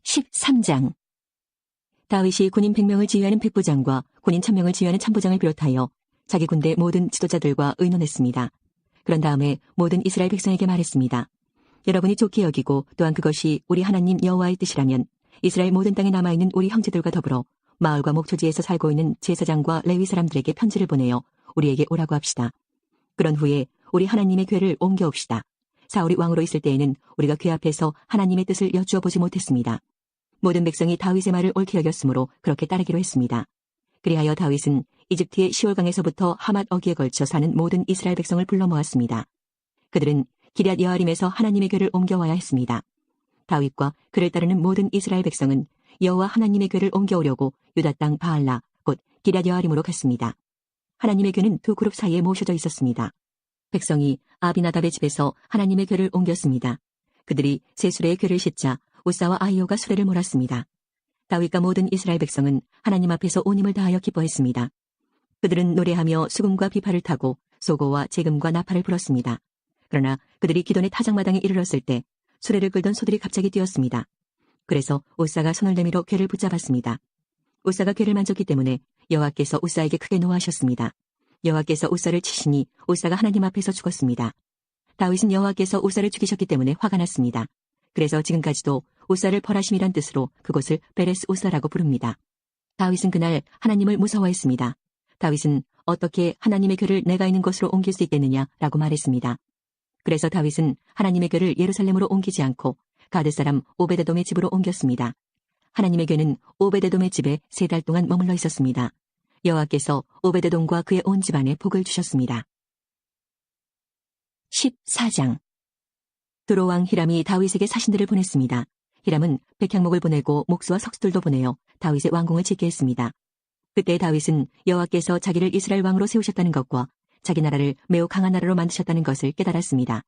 13장. 다윗이 군인 100명을 지휘하는 백부장과 군인 1000명을 지휘하는 천부장을 비롯하여 자기 군대 모든 지도자들과 의논했습니다. 그런 다음에 모든 이스라엘 백성에게 말했습니다. 여러분이 좋게 여기고 또한 그것이 우리 하나님 여호와의 뜻이라면 이스라엘 모든 땅에 남아있는 우리 형제들과 더불어 마을과 목초지에서 살고 있는 제사장과 레위 사람들에게 편지를 보내어 우리에게 오라고 합시다. 그런 후에 우리 하나님의 궤를 옮겨옵시다. 사울이 왕으로 있을 때에는 우리가 궤 앞에서 하나님의 뜻을 여쭈어 보지 못했습니다. 모든 백성이 다윗의 말을 옳게 여겼으므로 그렇게 따르기로 했습니다. 그리하여 다윗은 이집트의 시올강에서부터 하맛 어기에 걸쳐 사는 모든 이스라엘 백성을 불러 모았습니다. 그들은 기럇 여아림에서 하나님의 궤를 옮겨와야 했습니다. 다윗과 그를 따르는 모든 이스라엘 백성은 여호와 하나님의 궤를 옮겨오려고 유다 땅 바알라 곧 기럇 여아림으로 갔습니다. 하나님의 궤는 두 그룹 사이에 모셔져 있었습니다. 백성이 아비나답의 집에서 하나님의 궤를 옮겼습니다. 그들이 세 수레의 궤를 싣자 우사와 아히오가 수레를 몰았습니다. 다윗과 모든 이스라엘 백성은 하나님 앞에서 온 힘을 다하여 기뻐했습니다. 그들은 노래하며 수금과 비파를 타고 소고와 재금과 나팔을 불었습니다. 그러나 그들이 기돈의 타작마당에 이르렀을 때 수레를 끌던 소들이 갑자기 뛰었습니다. 그래서 우사가 손을 내밀어 궤를 붙잡았습니다. 우사가 궤를 만졌기 때문에 여호와께서 우사에게 크게 노하셨습니다. 여호와께서 우사를 치시니 우사가 하나님 앞에서 죽었습니다. 다윗은 여호와께서 우사를 죽이셨기 때문에 화가 났습니다. 그래서 지금까지도 우사를 벌하심이란 뜻으로 그곳을 베레스 우사라고 부릅니다. 다윗은 그날 하나님을 무서워했습니다. 다윗은 어떻게 하나님의 궤를 내가 있는 곳으로 옮길 수 있겠느냐라고 말했습니다. 그래서 다윗은 하나님의 궤를 예루살렘으로 옮기지 않고 가드 사람 오베데돔의 집으로 옮겼습니다. 하나님의 궤는 오베데돔의 집에 3달 동안 머물러 있었습니다. 여호와께서 오베데돔과 그의 온 집안에 복을 주셨습니다. 14장. 두로왕 히람이 다윗에게 사신들을 보냈습니다. 히람은 백향목을 보내고 목수와 석수들도 보내어 다윗의 왕궁을 짓게 했습니다. 그때 다윗은 여호와께서 자기를 이스라엘 왕으로 세우셨다는 것과 자기 나라를 매우 강한 나라로 만드셨다는 것을 깨달았습니다.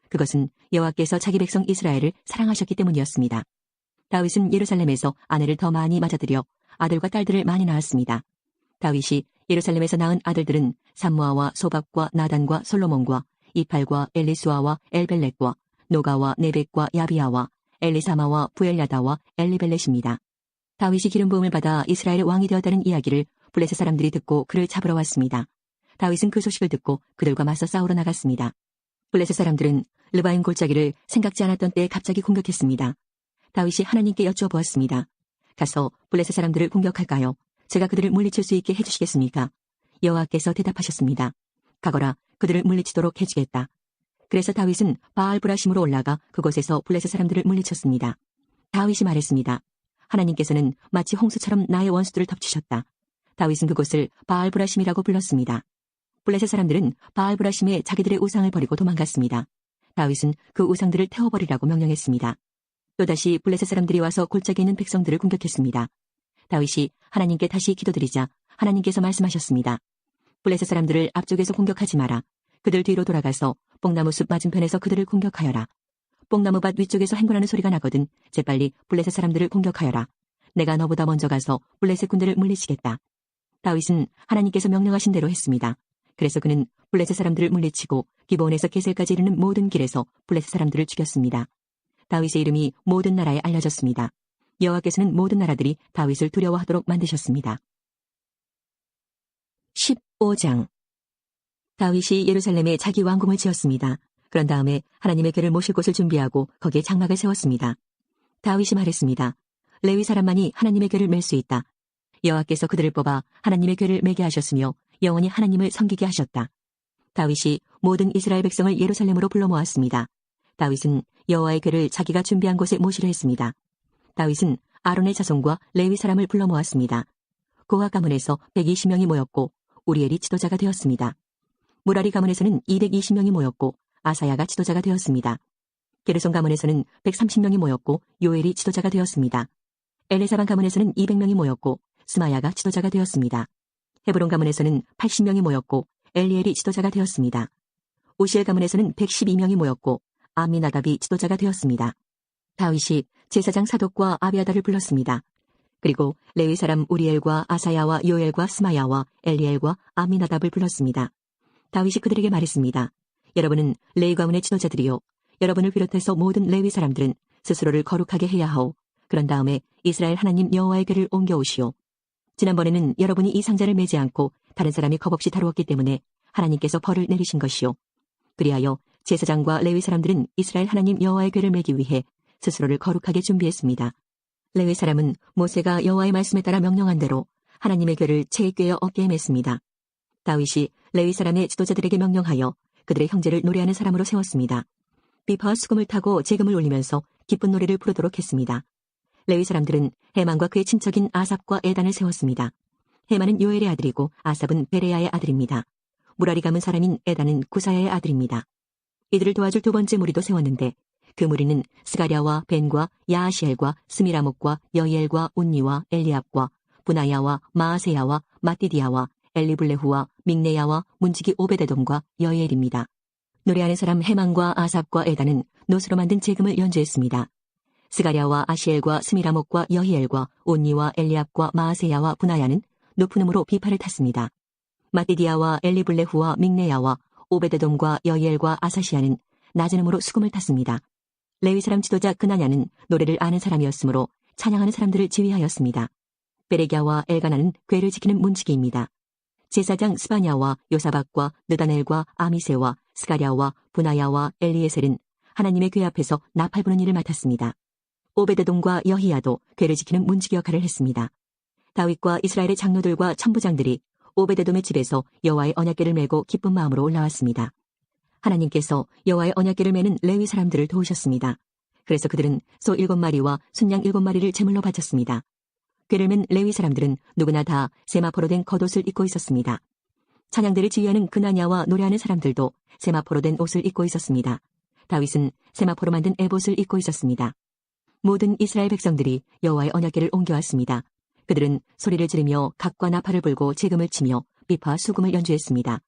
그것은 여호와께서 자기 백성 이스라엘을 사랑하셨기 때문이었습니다. 다윗은 예루살렘에서 아내를 더 많이 맞아들여 아들과 딸들을 많이 낳았습니다. 다윗이 예루살렘에서 낳은 아들들은 삼무아와 소박과 나단과 솔로몬과 이팔과 엘리수아와 엘벨렉과 노가와 네벡과 야비아와 엘리사마와 부엘야다와 엘리벨렛입니다. 다윗이 기름 부음을 받아 이스라엘의 왕이 되었다는 이야기를 블레셋 사람들이 듣고 그를 잡으러 왔습니다. 다윗은 그 소식을 듣고 그들과 맞서 싸우러 나갔습니다. 블레셋 사람들은 르바임 골짜기를 생각지 않았던 때에 갑자기 공격했습니다. 다윗이 하나님께 여쭈어보았습니다. 가서 블레셋 사람들을 공격할까요? 제가 그들을 물리칠 수 있게 해주시겠습니까? 여호와께서 대답하셨습니다. 가거라, 그들을 물리치도록 해주겠다. 그래서 다윗은 바알브라심으로 올라가 그곳에서 블레셋 사람들을 물리쳤습니다. 다윗이 말했습니다. 하나님께서는 마치 홍수처럼 나의 원수들을 덮치셨다. 다윗은 그곳을 바알브라심이라고 불렀습니다. 블레셋 사람들은 바알브라심에 자기들의 우상을 버리고 도망갔습니다. 다윗은 그 우상들을 태워버리라고 명령했습니다. 또다시 블레셋 사람들이 와서 골짜기에 있는 백성들을 공격했습니다. 다윗이 하나님께 다시 기도드리자 하나님께서 말씀하셨습니다. 블레셋 사람들을 앞쪽에서 공격하지 마라. 그들 뒤로 돌아가서 뽕나무숲 맞은편에서 그들을 공격하여라. 뽕나무밭 위쪽에서 행군하는 소리가 나거든 재빨리 블레셋 사람들을 공격하여라. 내가 너보다 먼저 가서 블레셋 군대를 물리치겠다. 다윗은 하나님께서 명령하신 대로 했습니다. 그래서 그는 블레셋 사람들을 물리치고 기브온에서 게셀까지 이르는 모든 길에서 블레셋 사람들을 죽였습니다. 다윗의 이름이 모든 나라에 알려졌습니다. 여호와께서는 모든 나라들이 다윗을 두려워하도록 만드셨습니다. 15장. 다윗이 예루살렘에 자기 왕궁을 지었습니다. 그런 다음에 하나님의 궤를 모실 곳을 준비하고 거기에 장막을 세웠습니다. 다윗이 말했습니다. 레위 사람만이 하나님의 궤를 맬 수 있다. 여호와께서 그들을 뽑아 하나님의 궤를 매게 하셨으며 영원히 하나님을 섬기게 하셨다. 다윗이 모든 이스라엘 백성을 예루살렘으로 불러 모았습니다. 다윗은 여호와의 궤를 자기가 준비한 곳에 모시려 했습니다. 다윗은 아론의 자손과 레위 사람을 불러 모았습니다. 고핫 가문에서 120명이 모였고 우리엘이 지도자가 되었습니다. 무라리 가문에서는 220명이 모였고 아사야가 지도자가 되었습니다. 게르손 가문에서는 130명이 모였고 요엘이 지도자가 되었습니다. 엘레사반 가문에서는 200명이 모였고 스마야가 지도자가 되었습니다. 헤브론 가문에서는 80명이 모였고 엘리엘이 지도자가 되었습니다. 오시엘 가문에서는 112명이 모였고 아미나답이 지도자가 되었습니다. 다윗이 제사장 사독과 아비아다를 불렀습니다. 그리고 레위 사람 우리엘과 아사야와 요엘과 스마야와 엘리엘과 아미나답을 불렀습니다. 다윗이 그들에게 말했습니다. 여러분은 레위 가문의 지도자들이요. 여러분을 비롯해서 모든 레위 사람들은 스스로를 거룩하게 해야 하오. 그런 다음에 이스라엘 하나님 여호와의 궤를 옮겨오시오. 지난번에는 여러분이 이 상자를 매지 않고 다른 사람이 겁없이 다루었기 때문에 하나님께서 벌을 내리신 것이오. 그리하여 제사장과 레위 사람들은 이스라엘 하나님 여호와의 궤를 매기 위해 스스로를 거룩하게 준비했습니다. 레위 사람은 모세가 여호와의 말씀에 따라 명령한 대로 하나님의 궤를 채에 꿰어 어깨에 맸습니다. 다윗이 레위 사람의 지도자들에게 명령하여 그들의 형제를 노래하는 사람으로 세웠습니다. 비파와 수금을 타고 재금을 올리면서 기쁜 노래를 부르도록 했습니다. 레위 사람들은 헤만과 그의 친척인 아삽과 에단을 세웠습니다. 헤만은 요엘의 아들이고 아삽은 베레야의 아들입니다. 무라리 감은 사람인 에단은 구사야의 아들입니다. 이들을 도와줄 두 번째 무리도 세웠는데 그 무리는 스가랴와 벤과 야하시엘과 스미라목과 여이엘과 운니와 엘리압과 부나야와 마아세야와 마띠디아와 엘리블레후와 믹네야와 문지기 오베데돔과 여이엘입니다. 노래하는 사람 헤만과 아삽과 에단은 노스로 만든 재금을 연주했습니다. 스가랴와 아시엘과 스미라목과 여히엘과 온니와 엘리압과 마아세야와 부나야는 높은 음으로 비파를 탔습니다. 마띠디아와 엘리블레후와 믹네야와 오베데돔과 여히엘과 아사시아는 낮은 음으로 수금을 탔습니다. 레위 사람 지도자 그나냐는 노래를 아는 사람이었으므로 찬양하는 사람들을 지휘하였습니다. 베레갸와 엘가나는 궤를 지키는 문지기입니다. 제사장 스바냐와 요사박과 느다넬과 아미세와 스가랴와 부나야와 엘리에셀은 하나님의 궤 앞에서 나팔 부는 일을 맡았습니다. 오베데돔과 여히야도 궤를 지키는 문지기 역할을 했습니다. 다윗과 이스라엘의 장로들과 천부장들이 오베데돔의 집에서 여호와의 언약궤를 메고 기쁜 마음으로 올라왔습니다. 하나님께서 여호와의 언약궤를 메는 레위 사람들을 도우셨습니다. 그래서 그들은 소 7마리와 순양 7마리를 제물로 바쳤습니다. 궤를 맨 레위 사람들은 누구나 다 세마포로 된 겉옷을 입고 있었습니다. 찬양대를 지휘하는 그나냐와 노래하는 사람들도 세마포로 된 옷을 입고 있었습니다. 다윗은 세마포로 만든 에봇을 입고 있었습니다. 모든 이스라엘 백성들이 여호와의 언약궤를 옮겨왔습니다. 그들은 소리를 지르며 각과 나팔을 불고 재금을 치며 비파와 수금을 연주했습니다.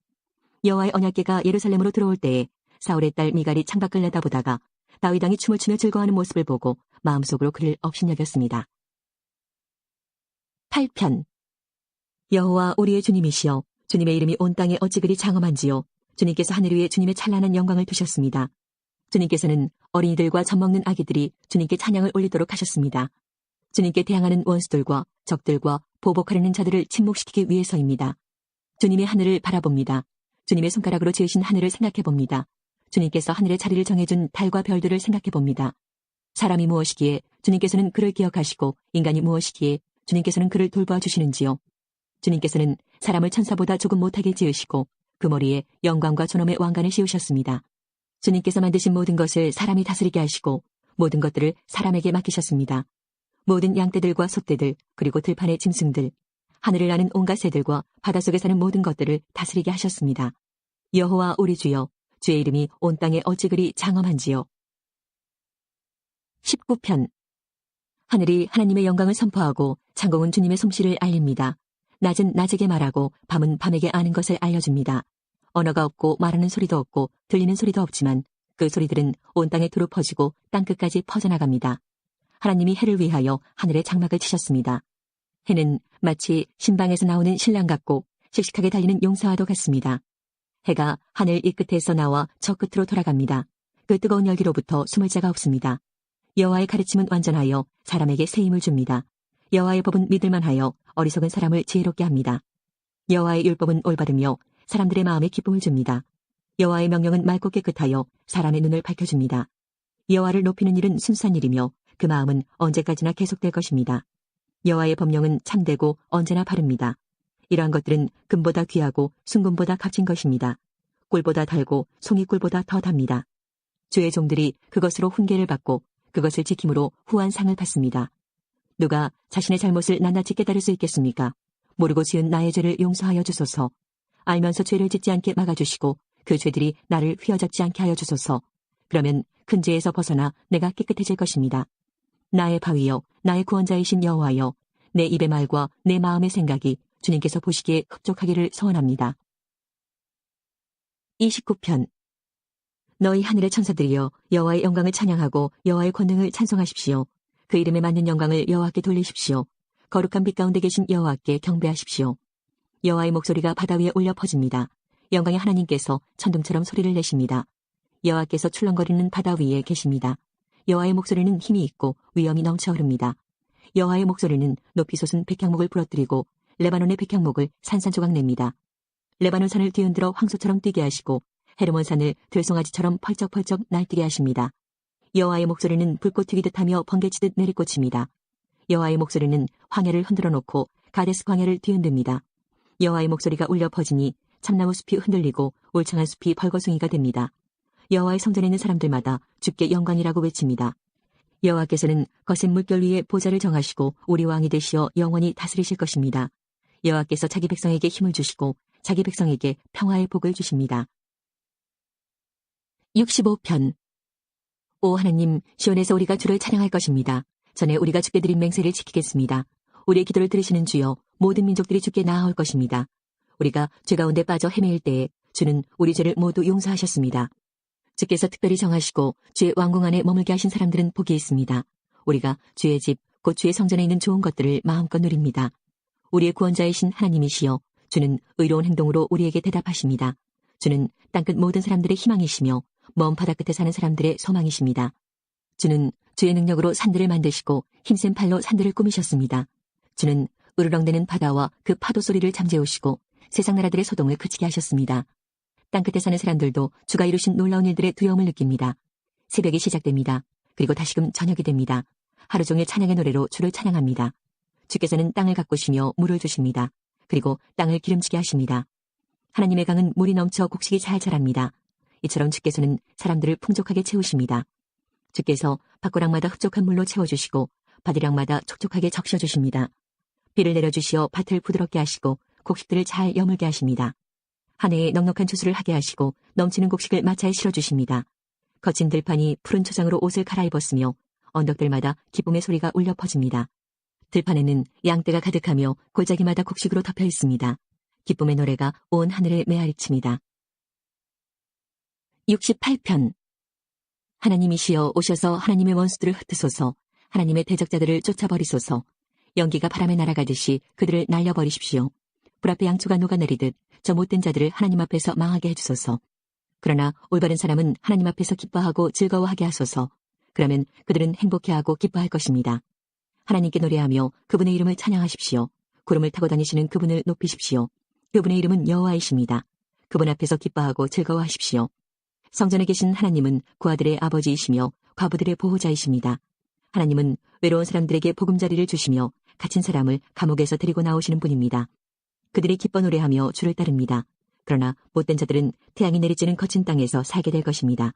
여호와의 언약궤가 예루살렘으로 들어올 때에 사울의 딸 미갈이 창밖을 내다보다가 다윗 왕이 춤을 추며 즐거워하는 모습을 보고 마음속으로 그를 업신여겼습니다. 8편 여호와 우리의 주님이시여 주님의 이름이 온 땅에 어찌 그리 장엄한지요. 주님께서 하늘 위에 주님의 찬란한 영광을 두셨습니다. 주님께서는 어린이들과 젖먹는 아기들이 주님께 찬양을 올리도록 하셨습니다. 주님께 대항하는 원수들과 적들과 보복하려는 자들을 침묵시키기 위해서입니다. 주님의 하늘을 바라봅니다. 주님의 손가락으로 지으신 하늘을 생각해봅니다. 주님께서 하늘의 자리를 정해준 달과 별들을 생각해봅니다. 사람이 무엇이기에 주님께서는 그를 기억하시고 인간이 무엇이기에 주님께서는 그를 돌봐주시는지요. 주님께서는 사람을 천사보다 조금 못하게 지으시고 그 머리에 영광과 존엄의 왕관을 씌우셨습니다. 주님께서 만드신 모든 것을 사람이 다스리게 하시고 모든 것들을 사람에게 맡기셨습니다. 모든 양떼들과 소떼들 그리고 들판의 짐승들 하늘을 나는 온갖 새들과 바닷속에 사는 모든 것들을 다스리게 하셨습니다. 여호와 우리 주여 주의 이름이 온 땅에 어찌 그리 장엄한지요. 19편 하늘이 하나님의 영광을 선포하고 창공은 주님의 솜씨를 알립니다. 낮은 낮에게 말하고 밤은 밤에게 아는 것을 알려줍니다. 언어가 없고 말하는 소리도 없고 들리는 소리도 없지만 그 소리들은 온 땅에 두루 퍼지고 땅끝까지 퍼져나갑니다. 하나님이 해를 위하여 하늘에 장막을 치셨습니다. 해는 마치 신방에서 나오는 신랑 같고 씩씩하게 달리는 용사와도 같습니다. 해가 하늘 이 끝에서 나와 저 끝으로 돌아갑니다. 그 뜨거운 열기로부터 숨을 자가 없습니다. 여호와의 가르침은 완전하여 사람에게 새 힘을 줍니다. 여호와의 법은 믿을만하여 어리석은 사람을 지혜롭게 합니다. 여호와의 율법은 올바르며 사람들의 마음에 기쁨을 줍니다. 여호와의 명령은 맑고 깨끗하여 사람의 눈을 밝혀줍니다. 여호와를 높이는 일은 순수한 일이며 그 마음은 언제까지나 계속될 것입니다. 여호와의 법령은 참되고 언제나 바릅니다. 이러한 것들은 금보다 귀하고 순금보다 값진 것입니다. 꿀보다 달고 송이꿀보다 더 답니다. 주의 종들이 그것으로 훈계를 받고 그것을 지킴으로 후한 상을 받습니다. 누가 자신의 잘못을 낱낱이 깨달을 수 있겠습니까? 모르고 지은 나의 죄를 용서하여 주소서. 알면서 죄를 짓지 않게 막아주시고 그 죄들이 나를 휘어잡지 않게 하여 주소서. 그러면 큰 죄에서 벗어나 내가 깨끗해질 것입니다. 나의 바위여 나의 구원자이신 여호와여 내 입의 말과 내 마음의 생각이 주님께서 보시기에 흡족하기를 소원합니다. 29편 너희 하늘의 천사들이여 여호와의 영광을 찬양하고 여호와의 권능을 찬송하십시오. 그 이름에 맞는 영광을 여호와께 돌리십시오. 거룩한 빛 가운데 계신 여호와께 경배하십시오. 여호와의 목소리가 바다 위에 울려 퍼집니다. 영광의 하나님께서 천둥처럼 소리를 내십니다. 여호와께서 출렁거리는 바다 위에 계십니다. 여호와의 목소리는 힘이 있고 위엄이 넘쳐 흐릅니다. 여호와의 목소리는 높이 솟은 백향목을 부러뜨리고 레바논의 백향목을 산산조각 냅니다. 레바논 산을 뒤흔들어 황소처럼 뛰게 하시고 헤르몬 산을 들송아지처럼 펄쩍펄쩍 날뛰게 하십니다. 여호와의 목소리는 불꽃 튀기듯 하며 번개치듯 내리꽂힙니다. 여호와의 목소리는 황야를 흔들어 놓고 가데스 광야를 뒤흔듭니다. 여호와의 목소리가 울려 퍼지니 참나무 숲이 흔들리고 울창한 숲이 벌거숭이가 됩니다. 여호와의 성전에 있는 사람들마다 주께 영광이라고 외칩니다. 여호와께서는 거센 물결 위에 보좌를 정하시고 우리 왕이 되시어 영원히 다스리실 것입니다. 여호와께서 자기 백성에게 힘을 주시고 자기 백성에게 평화의 복을 주십니다. 65편. 오 하나님, 시온에서 우리가 주를 찬양할 것입니다. 전에 우리가 주께 드린 맹세를 지키겠습니다. 우리의 기도를 들으시는 주여, 모든 민족들이 주께 나아올 것입니다. 우리가 죄 가운데 빠져 헤매일 때에 주는 우리 죄를 모두 용서하셨습니다. 주께서 특별히 정하시고 주의 왕궁 안에 머물게 하신 사람들은 복이 있습니다. 우리가 주의 집, 곧 주의 성전에 있는 좋은 것들을 마음껏 누립니다. 우리의 구원자이신 하나님이시여, 주는 의로운 행동으로 우리에게 대답하십니다. 주는 땅끝 모든 사람들의 희망이시며 먼 바다 끝에 사는 사람들의 소망이십니다. 주는 주의 능력으로 산들을 만드시고 힘센 팔로 산들을 꾸미셨습니다. 주는 으르렁대는 바다와 그 파도 소리를 잠재우시고 세상 나라들의 소동을 그치게 하셨습니다. 땅끝에 사는 사람들도 주가 이루신 놀라운 일들의 두려움을 느낍니다. 새벽이 시작됩니다. 그리고 다시금 저녁이 됩니다. 하루 종일 찬양의 노래로 주를 찬양합니다. 주께서는 땅을 가꾸시며 물을 주십니다. 그리고 땅을 기름지게 하십니다. 하나님의 강은 물이 넘쳐 곡식이 잘 자랍니다. 이처럼 주께서는 사람들을 풍족하게 채우십니다. 주께서 밭고랑마다 흡족한 물로 채워주시고 바디락마다 촉촉하게 적셔주십니다. 비를 내려주시어 밭을 부드럽게 하시고 곡식들을 잘 여물게 하십니다. 한 해에 넉넉한 추수를 하게 하시고 넘치는 곡식을 마차에 실어주십니다. 거친 들판이 푸른 초장으로 옷을 갈아입었으며 언덕들마다 기쁨의 소리가 울려 퍼집니다. 들판에는 양떼가 가득하며 골짜기마다 곡식으로 덮여 있습니다. 기쁨의 노래가 온 하늘에 메아리칩니다. 68편. 하나님이시여 오셔서 하나님의 원수들을 흩으소서. 하나님의 대적자들을 쫓아버리소서. 연기가 바람에 날아가듯이 그들을 날려버리십시오. 불 앞에 양초가 녹아내리듯 저 못된 자들을 하나님 앞에서 망하게 해주소서. 그러나 올바른 사람은 하나님 앞에서 기뻐하고 즐거워하게 하소서. 그러면 그들은 행복해하고 기뻐할 것입니다. 하나님께 노래하며 그분의 이름을 찬양하십시오. 구름을 타고 다니시는 그분을 높이십시오. 그분의 이름은 여호와이십니다. 그분 앞에서 기뻐하고 즐거워하십시오. 성전에 계신 하나님은 고아들의 아버지이시며 과부들의 보호자이십니다. 하나님은 외로운 사람들에게 보금자리를 주시며 갇힌 사람을 감옥에서 데리고 나오시는 분입니다. 그들이 기뻐 노래하며 주를 따릅니다. 그러나 못된 자들은 태양이 내리쬐는 거친 땅에서 살게 될 것입니다.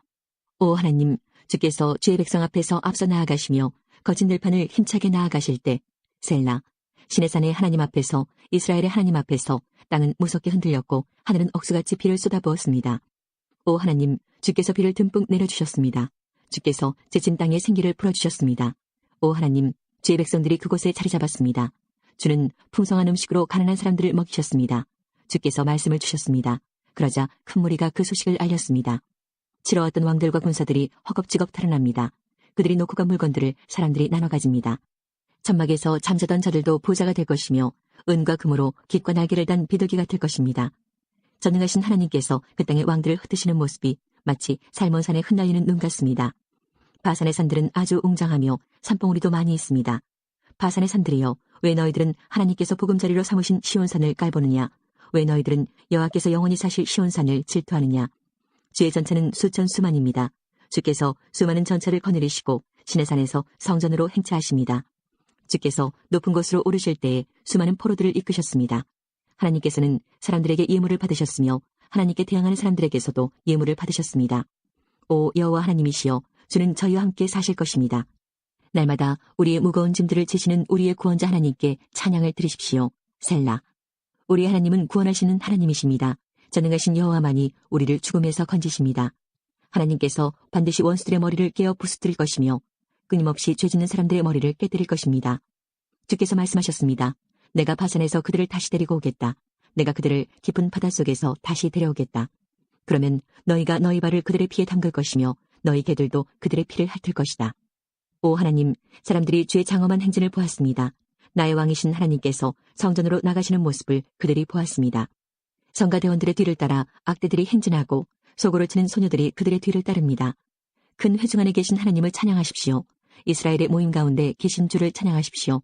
오 하나님, 주께서 주의 백성 앞에서 앞서 나아가시며 거친 들판을 힘차게 나아가실 때 셀라, 시내산의 하나님 앞에서 이스라엘의 하나님 앞에서 땅은 무섭게 흔들렸고 하늘은 억수같이 비를 쏟아부었습니다. 오 하나님, 주께서 비를 듬뿍 내려주셨습니다. 주께서 지친 땅에 생기를 풀어주셨습니다. 오 하나님, 주의 백성들이 그곳에 자리 잡았습니다. 주는 풍성한 음식으로 가난한 사람들을 먹이셨습니다. 주께서 말씀을 주셨습니다. 그러자 큰 무리가 그 소식을 알렸습니다. 치러 왔던 왕들과 군사들이 허겁지겁 탈환합니다. 그들이 놓고 간 물건들을 사람들이 나눠 가집니다. 천막에서 잠자던 자들도 부자가 될 것이며 은과 금으로 깃과 날개를 단 비둘기 같을 것입니다. 전능하신 하나님께서 그 땅의 왕들을 흩으시는 모습이 마치 살몬산에 흩날리는 눈 같습니다. 바산의 산들은 아주 웅장하며 산봉우리도 많이 있습니다. 바산의 산들이여, 왜 너희들은 하나님께서 보금자리로 삼으신 시온산을 깔보느냐? 왜 너희들은 여호와께서 영원히 사실 시온산을 질투하느냐? 주의 전차는 수천 수만입니다. 주께서 수많은 전차를 거느리시고 시내산에서 성전으로 행차하십니다. 주께서 높은 곳으로 오르실 때에 수많은 포로들을 이끄셨습니다. 하나님께서는 사람들에게 예물을 받으셨으며 하나님께 대항하는 사람들에게서도 예물을 받으셨습니다. 오 여호와 하나님이시여, 주는 저희와 함께 사실 것입니다. 날마다 우리의 무거운 짐들을 지시는 우리의 구원자 하나님께 찬양을 드리십시오. 셀라. 우리 하나님은 구원하시는 하나님이십니다. 전능하신 여호와만이 우리를 죽음에서 건지십니다. 하나님께서 반드시 원수들의 머리를 깨어 부수뜨릴 것이며 끊임없이 죄짓는 사람들의 머리를 깨뜨릴 것입니다. 주께서 말씀하셨습니다. 내가 바산에서 그들을 다시 데리고 오겠다. 내가 그들을 깊은 바닷속에서 다시 데려오겠다. 그러면 너희가 너희 발을 그들의 피에 담글 것이며 너희 개들도 그들의 피를 핥을 것이다. 오 하나님, 사람들이 주의 장엄한 행진을 보았습니다. 나의 왕이신 하나님께서 성전으로 나가시는 모습을 그들이 보았습니다. 성가대원들의 뒤를 따라 악대들이 행진하고 소고를 치는 소녀들이 그들의 뒤를 따릅니다. 큰 회중 안에 계신 하나님을 찬양하십시오. 이스라엘의 모임 가운데 계신 주를 찬양하십시오.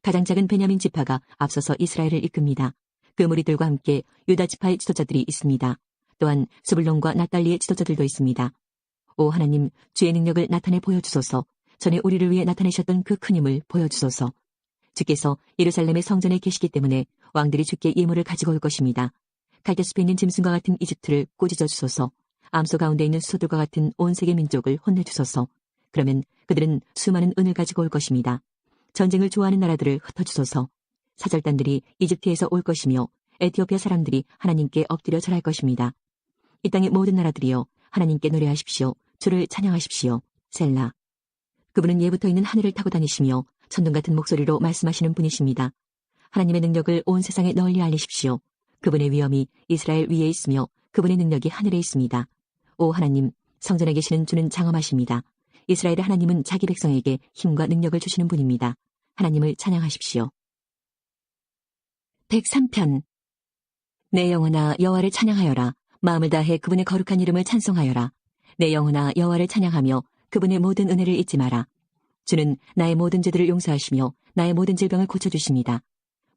가장 작은 베냐민 지파가 앞서서 이스라엘을 이끕니다. 그 무리들과 함께 유다 지파의 지도자들이 있습니다. 또한 스불론과 낫달리의 지도자들도 있습니다. 오 하나님, 주의 능력을 나타내 보여주소서. 전에 우리를 위해 나타내셨던 그 큰 힘을 보여주소서. 주께서 예루살렘의 성전에 계시기 때문에 왕들이 주께 예물을 가지고 올 것입니다. 갈대숲에 있는 짐승과 같은 이집트를 꾸짖어 주소서. 암소 가운데 있는 수소들과 같은 온 세계 민족을 혼내주소서. 그러면 그들은 수많은 은을 가지고 올 것입니다. 전쟁을 좋아하는 나라들을 흩어주소서. 사절단들이 이집트에서 올 것이며 에티오피아 사람들이 하나님께 엎드려 절할 것입니다. 이 땅의 모든 나라들이여 하나님께 노래하십시오. 주를 찬양하십시오. 셀라. 그분은 예부터 있는 하늘을 타고 다니시며 천둥 같은 목소리로 말씀하시는 분이십니다. 하나님의 능력을 온 세상에 널리 알리십시오. 그분의 위엄이 이스라엘 위에 있으며 그분의 능력이 하늘에 있습니다. 오 하나님, 성전에 계시는 주는 장엄하십니다. 이스라엘의 하나님은 자기 백성에게 힘과 능력을 주시는 분입니다. 하나님을 찬양하십시오. 103편. 내 영혼아 여호와를 찬양하여라. 마음을 다해 그분의 거룩한 이름을 찬송하여라. 내 영혼아 여호와를 찬양하며 그분의 모든 은혜를 잊지 마라. 주는 나의 모든 죄들을 용서하시며 나의 모든 질병을 고쳐주십니다.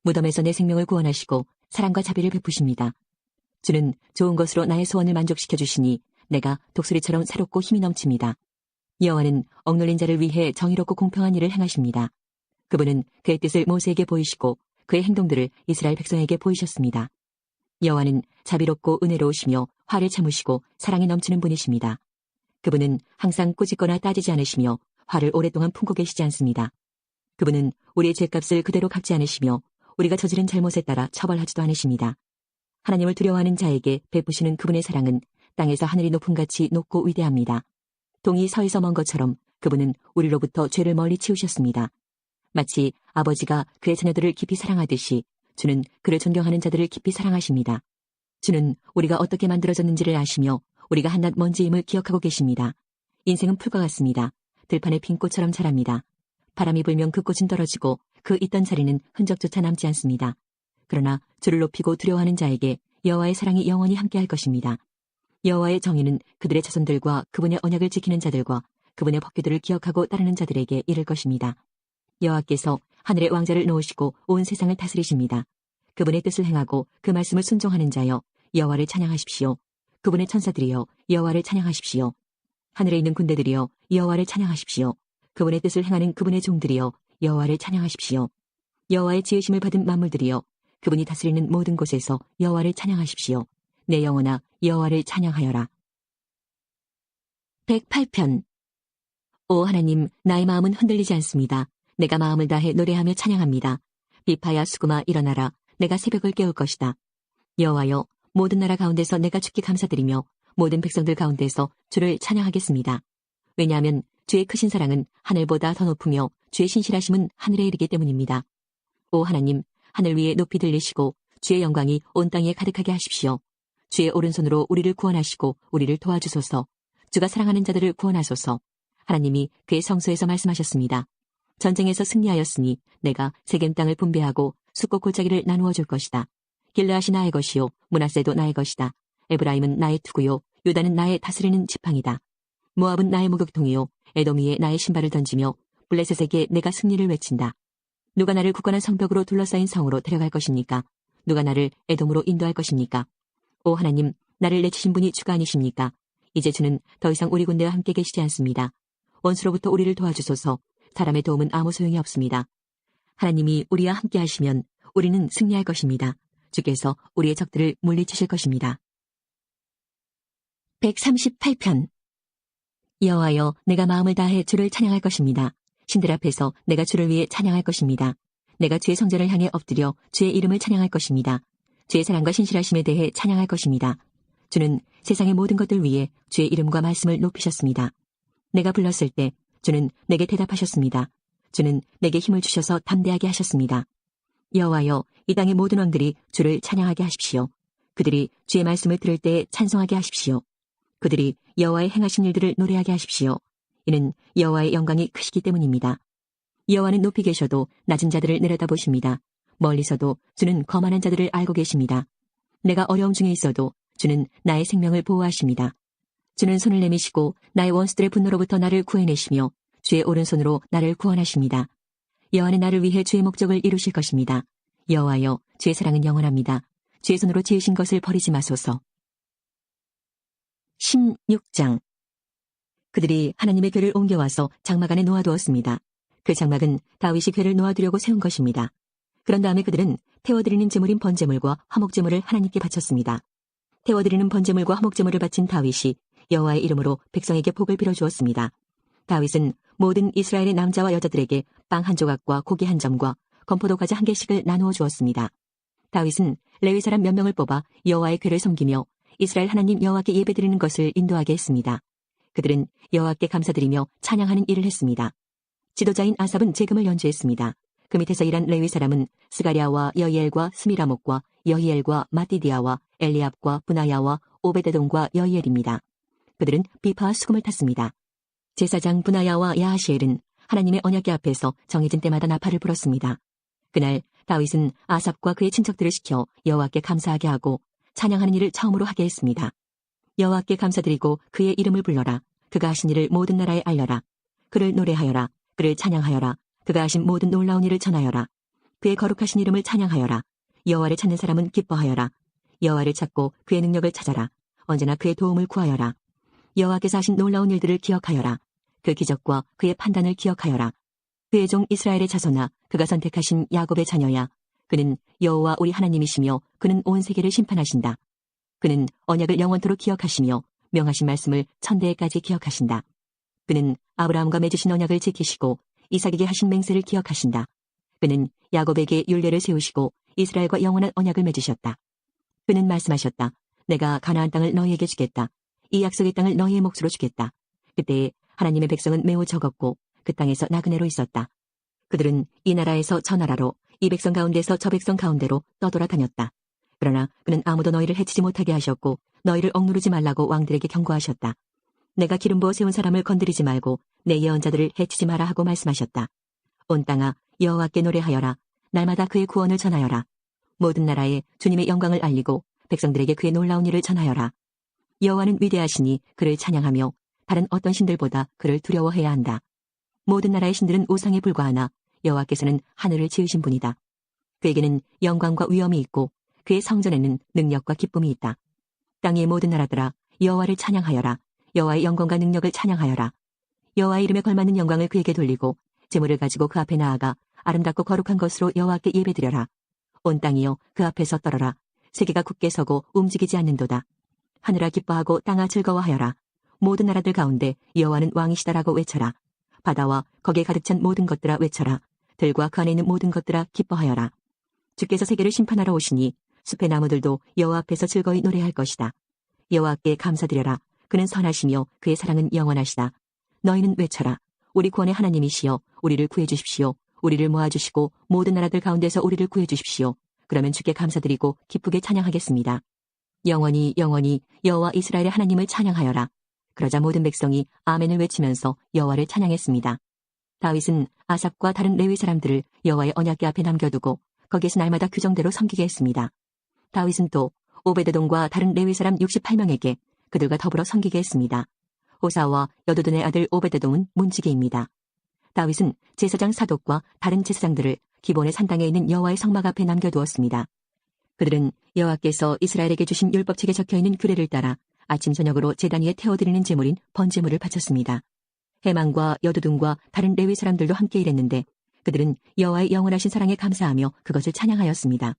무덤에서 내 생명을 구원하시고 사랑과 자비를 베푸십니다. 주는 좋은 것으로 나의 소원을 만족시켜 주시니 내가 독수리처럼 새롭고 힘이 넘칩니다. 여호와는 억눌린 자를 위해 정의롭고 공평한 일을 행하십니다. 그분은 그의 뜻을 모세에게 보이시고 그의 행동들을 이스라엘 백성에게 보이셨습니다. 여호와는 자비롭고 은혜로우시며 화를 참으시고 사랑이 넘치는 분이십니다. 그분은 항상 꾸짖거나 따지지 않으시며 화를 오랫동안 품고 계시지 않습니다. 그분은 우리의 죄값을 그대로 갚지 않으시며 우리가 저지른 잘못에 따라 처벌하지도 않으십니다. 하나님을 두려워하는 자에게 베푸시는 그분의 사랑은 땅에서 하늘이 높음같이 높고 위대합니다. 동이 서에서 먼 것처럼 그분은 우리로부터 죄를 멀리 치우셨습니다. 마치 아버지가 그의 자녀들을 깊이 사랑하듯이 주는 그를 존경하는 자들을 깊이 사랑하십니다. 주는 우리가 어떻게 만들어졌는지를 아시며 우리가 한낱 먼지임을 기억하고 계십니다. 인생은 풀과 같습니다. 들판의 핀 꽃처럼 자랍니다. 바람이 불면 그 꽃은 떨어지고 그 있던 자리는 흔적조차 남지 않습니다. 그러나 주를 높이고 두려워하는 자에게 여호와의 사랑이 영원히 함께할 것입니다. 여호와의 정의는 그들의 자손들과 그분의 언약을 지키는 자들과 그분의 법규들을 기억하고 따르는 자들에게 이를 것입니다. 여호와께서 하늘의 왕자를 놓으시고 온 세상을 다스리십니다. 그분의 뜻을 행하고 그 말씀을 순종하는 자여 여호와를 찬양하십시오. 그분의 천사들이여 여호와를 찬양하십시오. 하늘에 있는 군대들이여 여호와를 찬양하십시오. 그분의 뜻을 행하는 그분의 종들이여 여호와를 찬양하십시오. 여호와의 지으심을 받은 만물들이여 그분이 다스리는 모든 곳에서 여호와를 찬양하십시오. 내 영혼아 여호와를 찬양하여라. 108편. 오 하나님, 나의 마음은 흔들리지 않습니다. 내가 마음을 다해 노래하며 찬양합니다. 비파야 수구마 일어나라. 내가 새벽을 깨울 것이다. 여호와여, 모든 나라 가운데서 내가 주께 감사드리며 모든 백성들 가운데서 주를 찬양하겠습니다. 왜냐하면 주의 크신 사랑은 하늘보다 더 높으며 주의 신실하심은 하늘에 이르기 때문입니다. 오 하나님, 하늘 위에 높이 들리시고 주의 영광이 온 땅에 가득하게 하십시오. 주의 오른손으로 우리를 구원하시고 우리를 도와주소서. 주가 사랑하는 자들을 구원하소서. 하나님이 그의 성소에서 말씀하셨습니다. 전쟁에서 승리하였으니 내가 세겜 땅을 분배하고 숫꽃 골짜기를 나누어 줄 것이다. 길르앗이 나의 것이요 므낫세도 나의 것이다. 에브라임은 나의 투구요 유다는 나의 다스리는 지팡이다. 모압은 나의 목욕통이요 에돔 위에 나의 신발을 던지며 블레셋에게 내가 승리를 외친다. 누가 나를 굳건한 성벽으로 둘러싸인 성으로 데려갈 것입니까? 누가 나를 에돔으로 인도할 것입니까? 오 하나님, 나를 내치신 분이 주가 아니십니까? 이제 주는 더 이상 우리 군대와 함께 계시지 않습니다. 원수로부터 우리를 도와주소서. 사람의 도움은 아무 소용이 없습니다. 하나님이 우리와 함께 하시면 우리는 승리할 것입니다. 주께서 우리의 적들을 물리치실 것입니다. 138편. 여호와여, 내가 마음을 다해 주를 찬양할 것입니다. 신들 앞에서 내가 주를 위해 찬양할 것입니다. 내가 주의 성전을 향해 엎드려 주의 이름을 찬양할 것입니다. 주의 사랑과 신실하심에 대해 찬양할 것입니다. 주는 세상의 모든 것들 위에 주의 이름과 말씀을 높이셨습니다. 내가 불렀을 때 주는 내게 대답하셨습니다. 주는 내게 힘을 주셔서 담대하게 하셨습니다. 여호와여, 이 땅의 모든 왕들이 주를 찬양하게 하십시오. 그들이 주의 말씀을 들을 때에 찬송하게 하십시오. 그들이 여호와의 행하신 일들을 노래하게 하십시오. 이는 여호와의 영광이 크시기 때문입니다. 여호와는 높이 계셔도 낮은 자들을 내려다보십니다. 멀리서도 주는 거만한 자들을 알고 계십니다. 내가 어려움 중에 있어도 주는 나의 생명을 보호하십니다. 주는 손을 내미시고 나의 원수들의 분노로부터 나를 구해내시며 주의 오른손으로 나를 구원하십니다. 여호와는 나를 위해 주의 목적을 이루실 것입니다. 여호와여, 주의 사랑은 영원합니다. 주의 손으로 지으신 것을 버리지 마소서. 16장. 그들이 하나님의 궤를 옮겨와서 장막 안에 놓아두었습니다. 그 장막은 다윗이 궤를 놓아두려고 세운 것입니다. 그런 다음에 그들은 태워드리는 제물인 번제물과 화목제물을 하나님께 바쳤습니다. 태워드리는 번제물과 화목제물을 바친 다윗이 여호와의 이름으로 백성에게 복을 빌어주었습니다. 다윗은 모든 이스라엘의 남자와 여자들에게 빵 한 조각과 고기 한 점과 건포도 과자 한 개씩을 나누어 주었습니다. 다윗은 레위 사람 몇 명을 뽑아 여호와의 궤를 섬기며 이스라엘 하나님 여호와께 예배드리는 것을 인도하게 했습니다. 그들은 여호와께 감사드리며 찬양하는 일을 했습니다. 지도자인 아삽은 제금을 연주했습니다. 그 밑에서 일한 레위 사람은 스가랴와 여이엘과 스미라목과 여히엘과 마띠디아와 엘리압과 브나야와 오베데돔과 여이엘입니다. 그들은 비파와 수금을 탔습니다. 제사장 브나야와 야하시엘은 하나님의 언약궤 앞에서 정해진 때마다 나팔을 불었습니다. 그날 다윗은 아삽과 그의 친척들을 시켜 여호와께 감사하게 하고 찬양하는 일을 처음으로 하게 했습니다. 여호와께 감사드리고 그의 이름을 불러라. 그가 하신 일을 모든 나라에 알려라. 그를 노래하여라. 그를 찬양하여라. 그가 하신 모든 놀라운 일을 전하여라. 그의 거룩하신 이름을 찬양하여라. 여호와를 찾는 사람은 기뻐하여라. 여호와를 찾고 그의 능력을 찾아라. 언제나 그의 도움을 구하여라. 여호와께서 하신 놀라운 일들을 기억하여라. 그 기적과 그의 판단을 기억하여라. 그의 종 이스라엘의 자손아, 그가 선택하신 야곱의 자녀야. 그는 여호와 우리 하나님이시며 그는 온 세계를 심판하신다. 그는 언약을 영원토록 기억하시며 명하신 말씀을 천대까지 기억하신다. 그는 아브라함과 맺으신 언약을 지키시고 이삭에게 하신 맹세를 기억하신다. 그는 야곱에게 율례를 세우시고 이스라엘과 영원한 언약을 맺으셨다. 그는 말씀하셨다. 내가 가나안 땅을 너희에게 주겠다. 이 약속의 땅을 너희의 몫으로 주겠다. 그때에 하나님의 백성은 매우 적었고 그 땅에서 나그네로 있었다. 그들은 이 나라에서 저 나라로, 이 백성 가운데서 저 백성 가운데로 떠돌아 다녔다. 그러나 그는 아무도 너희를 해치지 못하게 하셨고 너희를 억누르지 말라고 왕들에게 경고하셨다. 내가 기름 부어 세운 사람을 건드리지 말고 내 예언자들을 해치지 마라 하고 말씀하셨다. 온 땅아, 여호와께 노래하여라. 날마다 그의 구원을 전하여라. 모든 나라에 주님의 영광을 알리고 백성들에게 그의 놀라운 일을 전하여라. 여호와는 위대하시니 그를 찬양하며 다른 어떤 신들보다 그를 두려워해야 한다. 모든 나라의 신들은 우상에 불과하나 여호와께서는 하늘을 지으신 분이다. 그에게는 영광과 위엄이 있고 그의 성전에는 능력과 기쁨이 있다. 땅의 모든 나라들아, 여호와를 찬양하여라. 여호와의 영광과 능력을 찬양하여라. 여호와의 이름에 걸맞는 영광을 그에게 돌리고 제물을 가지고 그 앞에 나아가 아름답고 거룩한 것으로 여호와께 예배드려라. 온 땅이여, 그 앞에서 떨어라. 세계가 굳게 서고 움직이지 않는도다. 하늘아 기뻐하고 땅아 즐거워하여라. 모든 나라들 가운데 여호와는 왕이시다라고 외쳐라. 바다와 거기에 가득 찬 모든 것들아 외쳐라. 들과 그 안에 있는 모든 것들아 기뻐하여라. 주께서 세계를 심판하러 오시니 숲의 나무들도 여호와 앞에서 즐거이 노래할 것이다. 여호와께 감사드려라. 그는 선하시며 그의 사랑은 영원하시다. 너희는 외쳐라. 우리 구원의 하나님이시여, 우리를 구해주십시오. 우리를 모아주시고 모든 나라들 가운데서 우리를 구해주십시오. 그러면 주께 감사드리고 기쁘게 찬양하겠습니다. 영원히 영원히 여호와 이스라엘의 하나님을 찬양하여라. 그러자 모든 백성이 아멘을 외치면서 여호와를 찬양했습니다. 다윗은 아삽과 다른 레위 사람들을 여호와의 언약궤 앞에 남겨두고 거기에서 날마다 규정대로 섬기게 했습니다. 다윗은 또 오베데돔과 다른 레위 사람 68명에게 그들과 더불어 섬기게 했습니다. 호사와 여도둔의 아들 오베데돔은 문지기입니다. 다윗은 제사장 사독과 다른 제사장들을 기본의 산당에 있는 여호와의 성막 앞에 남겨두었습니다. 그들은 여호와께서 이스라엘에게 주신 율법책에 적혀있는 규례를 따라 아침 저녁으로 제단 위에 태워드리는 제물인 번제물을 바쳤습니다. 해만과 여두둔과 다른 레위 사람들도 함께 일했는데 그들은 여호와의 영원하신 사랑에 감사하며 그것을 찬양하였습니다.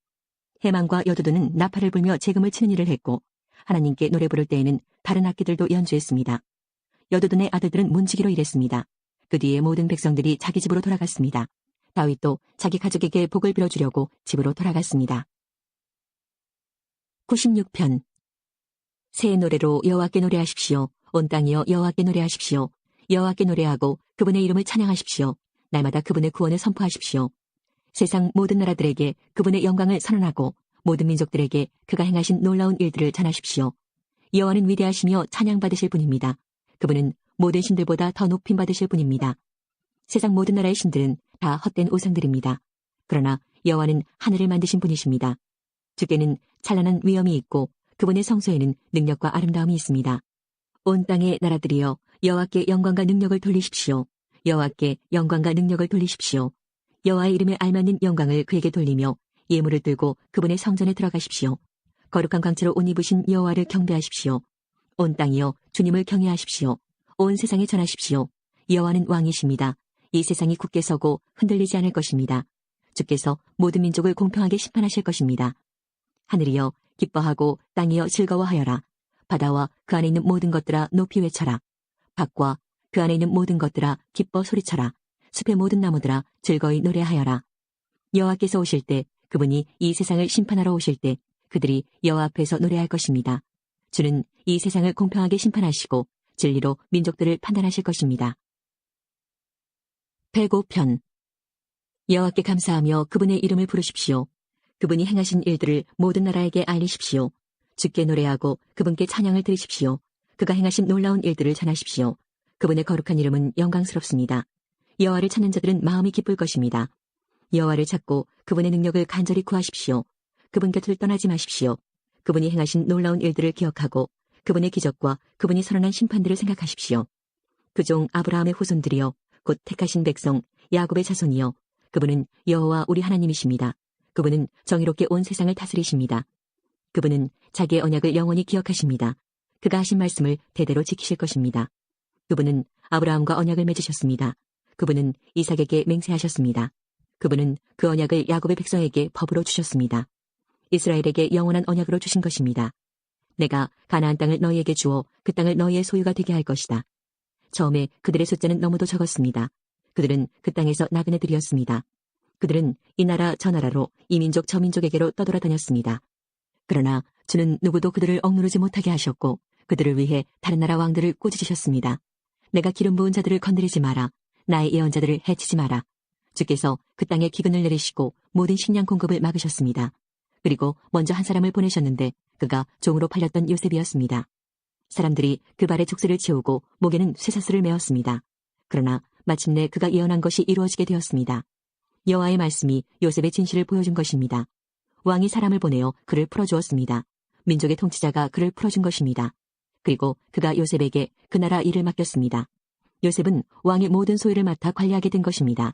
해만과 여두둔은 나팔을 불며 제금을 치는 일을 했고 하나님께 노래 부를 때에는 다른 악기들도 연주했습니다. 여두둔의 아들들은 문지기로 일했습니다. 그 뒤에 모든 백성들이 자기 집으로 돌아갔습니다. 다윗도 자기 가족에게 복을 빌어주려고 집으로 돌아갔습니다. 96편. 새 노래로 여호와께 노래하십시오. 온 땅이여 여호와께 노래하십시오. 여호와께 노래하고 그분의 이름을 찬양하십시오. 날마다 그분의 구원을 선포하십시오. 세상 모든 나라들에게 그분의 영광을 선언하고 모든 민족들에게 그가 행하신 놀라운 일들을 전하십시오. 여호와는 위대하시며 찬양받으실 분입니다. 그분은 모든 신들보다 더 높임받으실 분입니다. 세상 모든 나라의 신들은 다 헛된 우상들입니다. 그러나 여호와는 하늘을 만드신 분이십니다. 주께는 찬란한 위엄이 있고 그분의 성소에는 능력과 아름다움이 있습니다. 온 땅의 나라들이여 여호와께 영광과 능력을 돌리십시오. 여호와께 영광과 능력을 돌리십시오. 여호와의 이름에 알맞는 영광을 그에게 돌리며 예물을 들고 그분의 성전에 들어가십시오. 거룩한 광채로 옷 입으신 여호와를 경배하십시오. 온 땅이여 주님을 경외하십시오. 온 세상에 전하십시오. 여호와는 왕이십니다. 이 세상이 굳게 서고 흔들리지 않을 것입니다. 주께서 모든 민족을 공평하게 심판하실 것입니다. 하늘이여 기뻐하고 땅이여 즐거워하여라. 바다와 그 안에 있는 모든 것들아 높이 외쳐라. 밭과 그 안에 있는 모든 것들아 기뻐 소리쳐라. 숲의 모든 나무들아 즐거이 노래하여라. 여호와께서 오실 때 그분이 이 세상을 심판하러 오실 때 그들이 여호와 앞에서 노래할 것입니다. 주는 이 세상을 공평하게 심판하시고 진리로 민족들을 판단하실 것입니다. 105편 여호와께 감사하며 그분의 이름을 부르십시오. 그분이 행하신 일들을 모든 나라에게 알리십시오. 주께 노래하고 그분께 찬양을 드리십시오. 그가 행하신 놀라운 일들을 전하십시오. 그분의 거룩한 이름은 영광스럽습니다. 여호와를 찾는 자들은 마음이 기쁠 것입니다. 여호와를 찾고 그분의 능력을 간절히 구하십시오. 그분 곁을 떠나지 마십시오. 그분이 행하신 놀라운 일들을 기억하고 그분의 기적과 그분이 선언한 심판들을 생각하십시오. 그 종 아브라함의 후손들이여 곧 택하신 백성 야곱의 자손이여 그분은 여호와 우리 하나님이십니다. 그분은 정의롭게 온 세상을 다스리십니다. 그분은 자기의 언약을 영원히 기억하십니다. 그가 하신 말씀을 대대로 지키실 것입니다. 그분은 아브라함과 언약을 맺으셨습니다. 그분은 이삭에게 맹세하셨습니다. 그분은 그 언약을 야곱의 백성에게 법으로 주셨습니다. 이스라엘에게 영원한 언약으로 주신 것입니다. 내가 가나안 땅을 너희에게 주어 그 땅을 너희의 소유가 되게 할 것이다. 처음에 그들의 숫자는 너무도 적었습니다. 그들은 그 땅에서 나그네들이었습니다. 그들은 이 나라 저 나라로 이 민족 저 민족에게로 떠돌아다녔습니다. 그러나 주는 누구도 그들을 억누르지 못하게 하셨고 그들을 위해 다른 나라 왕들을 꾸짖으셨습니다. 내가 기름 부은 자들을 건드리지 마라. 나의 예언자들을 해치지 마라. 주께서 그 땅에 기근을 내리시고 모든 식량 공급을 막으셨습니다. 그리고 먼저 한 사람을 보내셨는데 그가 종으로 팔렸던 요셉이었습니다. 사람들이 그 발에 족쇄를 채우고 목에는 쇠사슬을 메었습니다. 그러나 마침내 그가 예언한 것이 이루어지게 되었습니다. 여호와의 말씀이 요셉의 진실을 보여준 것입니다. 왕이 사람을 보내어 그를 풀어주었습니다. 민족의 통치자가 그를 풀어준 것입니다. 그리고 그가 요셉에게 그 나라 일을 맡겼습니다. 요셉은 왕의 모든 소유를 맡아 관리하게 된 것입니다.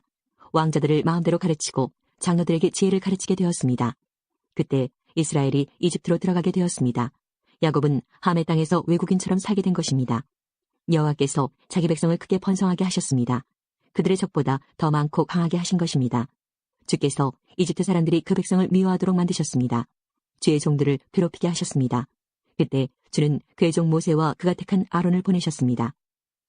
왕자들을 마음대로 가르치고 장로들에게 지혜를 가르치게 되었습니다. 그때 이스라엘이 이집트로 들어가게 되었습니다. 야곱은 함의 땅에서 외국인처럼 살게 된 것입니다. 여호와께서 자기 백성을 크게 번성하게 하셨습니다. 그들의 적보다 더 많고 강하게 하신 것입니다. 주께서 이집트 사람들이 그 백성을 미워하도록 만드셨습니다. 주의 종들을 괴롭히게 하셨습니다. 그때 주는 그의 종 모세와 그가 택한 아론을 보내셨습니다.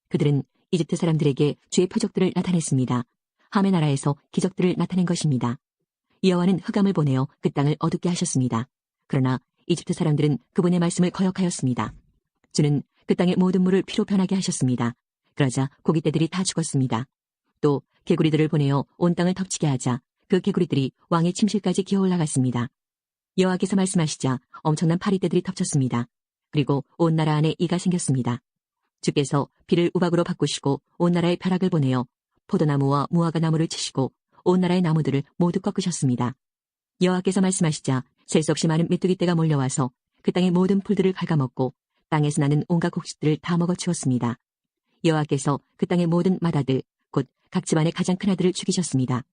그들은 이집트 사람들에게 주의 표적들을 나타냈습니다. 함의 나라에서 기적들을 나타낸 것입니다. 여호와는 흑암을 보내어 그 땅을 어둡게 하셨습니다. 그러나 이집트 사람들은 그분의 말씀을 거역하였습니다. 주는 그 땅의 모든 물을 피로 변하게 하셨습니다. 그러자 고깃떼들이 다 죽었습니다. 또 개구리들을 보내어 온 땅을 덮치게 하자 그 개구리들이 왕의 침실까지 기어 올라갔습니다. 여호와께서 말씀하시자 엄청난 파리떼들이 덮쳤습니다. 그리고 온 나라 안에 이가 생겼습니다. 주께서 비를 우박으로 바꾸시고 온 나라에 벼락을 보내어 포도나무와 무화과 나무를 치시고 온 나라의 나무들을 모두 꺾으셨습니다. 여호와께서 말씀하시자 셀 수 없이 많은 메뚜기떼가 몰려와서 그 땅의 모든 풀들을 갉아먹고 땅에서 나는 온갖 곡식들을 다 먹어치웠습니다. 여호와께서 그 땅의 모든 맏아들 곧 각 집안의 가장 큰 아들을 죽이셨습니다.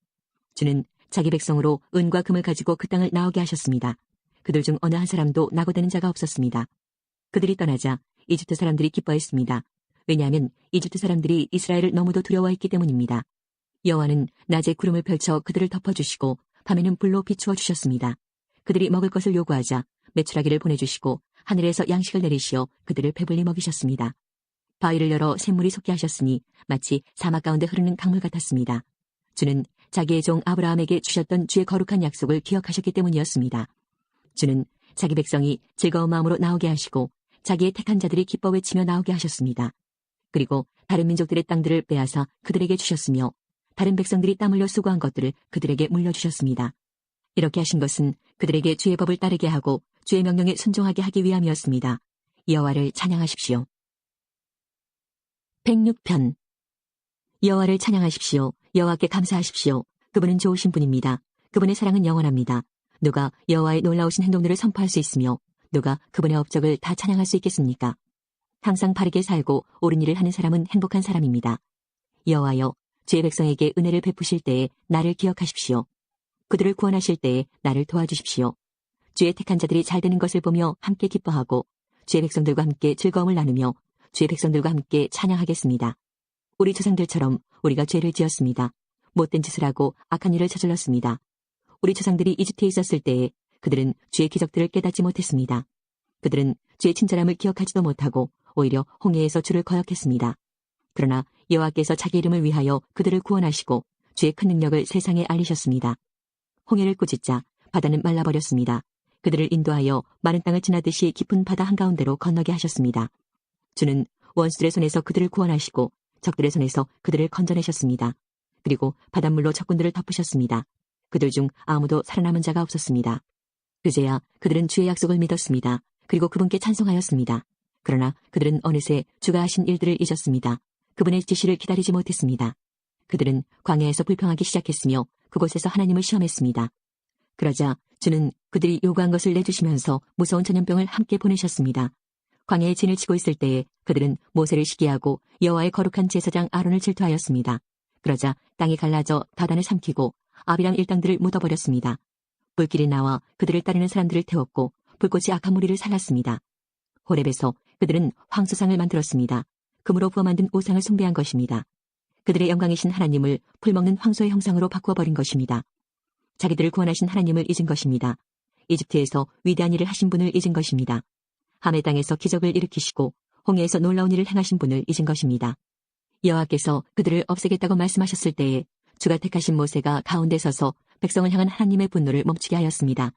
주는 자기 백성으로 은과 금을 가지고 그 땅을 나오게 하셨습니다. 그들 중 어느 한 사람도 나고되는 자가 없었습니다. 그들이 떠나자 이집트 사람들이 기뻐했습니다. 왜냐하면 이집트 사람들이 이스라엘을 너무도 두려워했기 때문입니다. 여호와는 낮에 구름을 펼쳐 그들을 덮어주시고 밤에는 불로 비추어 주셨습니다. 그들이 먹을 것을 요구하자 메추라기를 보내주시고 하늘에서 양식을 내리시어 그들을 배불리 먹이셨습니다. 바위를 열어 샘물이 솟게 하셨으니 마치 사막 가운데 흐르는 강물 같았습니다. 주는 자기의 종 아브라함에게 주셨던 주의 거룩한 약속을 기억하셨기 때문이었습니다. 주는 자기 백성이 즐거운 마음으로 나오게 하시고 자기의 택한 자들이 기뻐 외치며 나오게 하셨습니다. 그리고 다른 민족들의 땅들을 빼앗아 그들에게 주셨으며 다른 백성들이 땀 흘려 수고한 것들을 그들에게 물려주셨습니다. 이렇게 하신 것은 그들에게 주의 법을 따르게 하고 주의 명령에 순종하게 하기 위함이었습니다. 여호와를 찬양하십시오. 106편 여호와를 찬양하십시오. 여호와께 감사하십시오. 그분은 좋으신 분입니다. 그분의 사랑은 영원합니다. 누가 여호와의 놀라우신 행동들을 선포할 수 있으며 누가 그분의 업적을 다 찬양할 수 있겠습니까? 항상 바르게 살고 옳은 일을 하는 사람은 행복한 사람입니다. 여호와여, 주의 백성에게 은혜를 베푸실 때에 나를 기억하십시오. 그들을 구원하실 때에 나를 도와주십시오. 주의 택한 자들이 잘 되는 것을 보며 함께 기뻐하고 주의 백성들과 함께 즐거움을 나누며 주의 백성들과 함께 찬양하겠습니다. 우리 조상들처럼 우리가 죄를 지었습니다. 못된 짓을 하고 악한 일을 저질렀습니다. 우리 조상들이 이집트에 있었을 때에 그들은 주의 기적들을 깨닫지 못했습니다. 그들은 주의 친절함을 기억하지도 못하고 오히려 홍해에서 주를 거역했습니다. 그러나 여호와께서 자기 이름을 위하여 그들을 구원하시고 주의 큰 능력을 세상에 알리셨습니다. 홍해를 꾸짖자 바다는 말라버렸습니다. 그들을 인도하여 마른 땅을 지나듯이 깊은 바다 한가운데로 건너게 하셨습니다. 주는 원수들의 손에서 그들을 구원하시고 적들의 손에서 그들을 건져내셨습니다. 그리고 바닷물로 적군들을 덮으셨습니다. 그들 중 아무도 살아남은 자가 없었습니다. 그제야 그들은 주의 약속을 믿었습니다. 그리고 그분께 찬송하였습니다. 그러나 그들은 어느새 주가 하신 일들을 잊었습니다. 그분의 지시를 기다리지 못했습니다. 그들은 광야에서 불평하기 시작했으며 그곳에서 하나님을 시험했습니다. 그러자 주는 그들이 요구한 것을 내주시면서 무서운 전염병을 함께 보내셨습니다. 광야에 진을 치고 있을 때에 그들은 모세를 시기하고 여호와의 거룩한 제사장 아론을 질투하였습니다. 그러자 땅이 갈라져 다단을 삼키고 아비람 일당들을 묻어버렸습니다. 불길이 나와 그들을 따르는 사람들을 태웠고 불꽃이 악한 무리를 살랐습니다. 호렙에서 그들은 황소상을 만들었습니다. 금으로 부어 만든 우상을 숭배한 것입니다. 그들의 영광이신 하나님을 풀먹는 황소의 형상으로 바꾸어버린 것입니다. 자기들을 구원하신 하나님을 잊은 것입니다. 이집트에서 위대한 일을 하신 분을 잊은 것입니다. 함의 땅에서 기적을 일으키시고 홍해에서 놀라운 일을 행하신 분을 잊은 것입니다. 여호와께서 그들을 없애겠다고 말씀하셨을 때에 주가 택하신 모세가 가운데 서서 백성을 향한 하나님의 분노를 멈추게 하였습니다.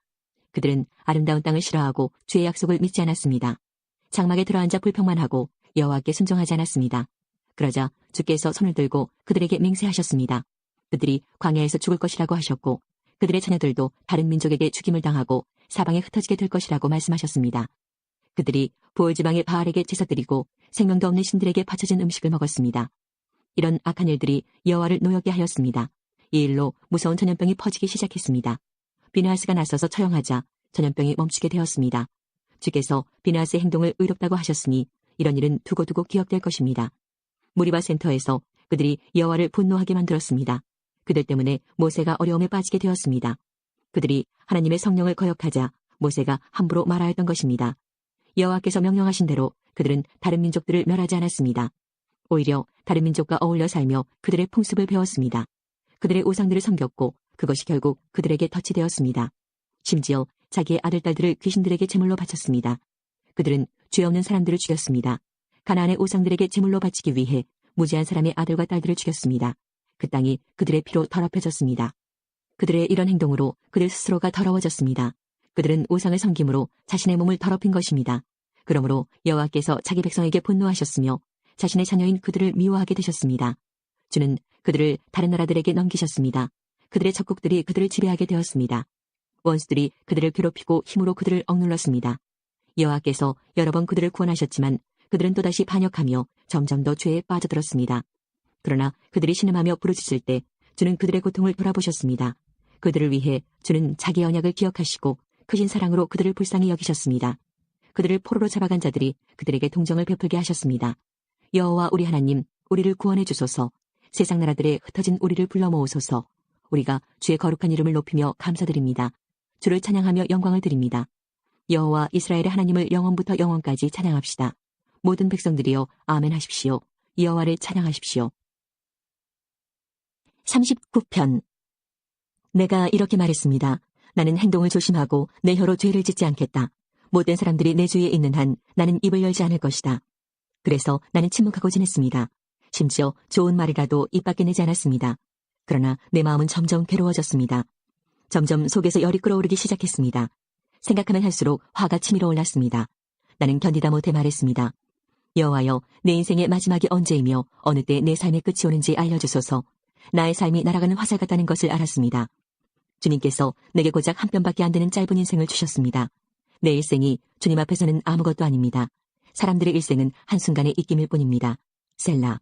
그들은 아름다운 땅을 싫어하고 주의 약속을 믿지 않았습니다. 장막에 들어앉아 불평만 하고 여호와께 순종하지 않았습니다. 그러자 주께서 손을 들고 그들에게 맹세하셨습니다. 그들이 광야에서 죽을 것이라고 하셨고 그들의 자녀들도 다른 민족에게 죽임을 당하고 사방에 흩어지게 될 것이라고 말씀하셨습니다. 그들이 보울지방의 바알에게 제사 드리고 생명도 없는 신들에게 바쳐진 음식을 먹었습니다. 이런 악한 일들이 여호와를 노엽게 하였습니다. 이 일로 무서운 전염병이 퍼지기 시작했습니다. 비느하스가 나서서 처형하자 전염병이 멈추게 되었습니다. 주께서 비느하스의 행동을 의롭다고 하셨으니 이런 일은 두고두고 기억될 것입니다. 무리바 센터에서 그들이 여호와를 분노하게 만들었습니다. 그들 때문에 모세가 어려움에 빠지게 되었습니다. 그들이 하나님의 성령을 거역하자 모세가 함부로 말하였던 것입니다. 여호와께서 명령하신 대로 그들은 다른 민족들을 멸하지 않았습니다. 오히려 다른 민족과 어울려 살며 그들의 풍습을 배웠습니다. 그들의 우상들을 섬겼고 그것이 결국 그들에게 덫이 되었습니다. 심지어 자기의 아들, 딸들을 귀신들에게 제물로 바쳤습니다. 그들은 죄 없는 사람들을 죽였습니다. 가나안의 우상들에게 제물로 바치기 위해 무지한 사람의 아들과 딸들을 죽였습니다. 그 땅이 그들의 피로 더럽혀졌습니다. 그들의 이런 행동으로 그들 스스로가 더러워졌습니다. 그들은 우상을 섬김으로 자신의 몸을 더럽힌 것입니다. 그러므로 여호와께서 자기 백성에게 분노하셨으며 자신의 자녀인 그들을 미워하게 되셨습니다. 주는 그들을 다른 나라들에게 넘기셨습니다. 그들의 적국들이 그들을 지배하게 되었습니다. 원수들이 그들을 괴롭히고 힘으로 그들을 억눌렀습니다. 여호와께서 여러 번 그들을 구원하셨지만 그들은 또다시 반역하며 점점 더 죄에 빠져들었습니다. 그러나 그들이 신음하며 부르짖을 때 주는 그들의 고통을 돌아보셨습니다. 그들을 위해 주는 자기 언약을 기억하시고 크신 사랑으로 그들을 불쌍히 여기셨습니다. 그들을 포로로 잡아간 자들이 그들에게 동정을 베풀게 하셨습니다. 여호와 우리 하나님, 우리를 구원해 주소서. 세상 나라들에 흩어진 우리를 불러 모으소서. 우리가 주의 거룩한 이름을 높이며 감사드립니다. 주를 찬양하며 영광을 드립니다. 여호와 이스라엘의 하나님을 영원부터 영원까지 찬양합시다. 모든 백성들이여 아멘 하십시오. 여호와를 찬양하십시오. 39편. 내가 이렇게 말했습니다. 나는 행동을 조심하고 내 혀로 죄를 짓지 않겠다. 못된 사람들이 내 주위에 있는 한 나는 입을 열지 않을 것이다. 그래서 나는 침묵하고 지냈습니다. 심지어 좋은 말이라도 입 밖에 내지 않았습니다. 그러나 내 마음은 점점 괴로워졌습니다. 점점 속에서 열이 끓어오르기 시작했습니다. 생각하면 할수록 화가 치밀어 올랐습니다. 나는 견디다 못해 말했습니다. 여호와여, 내 인생의 마지막이 언제이며 어느 때 내 삶의 끝이 오는지 알려주소서. 나의 삶이 날아가는 화살 같다는 것을 알았습니다. 주님께서 내게 고작 한 편밖에 안 되는 짧은 인생을 주셨습니다. 내 일생이 주님 앞에서는 아무것도 아닙니다. 사람들의 일생은 한순간의 입김일 뿐입니다. 셀라.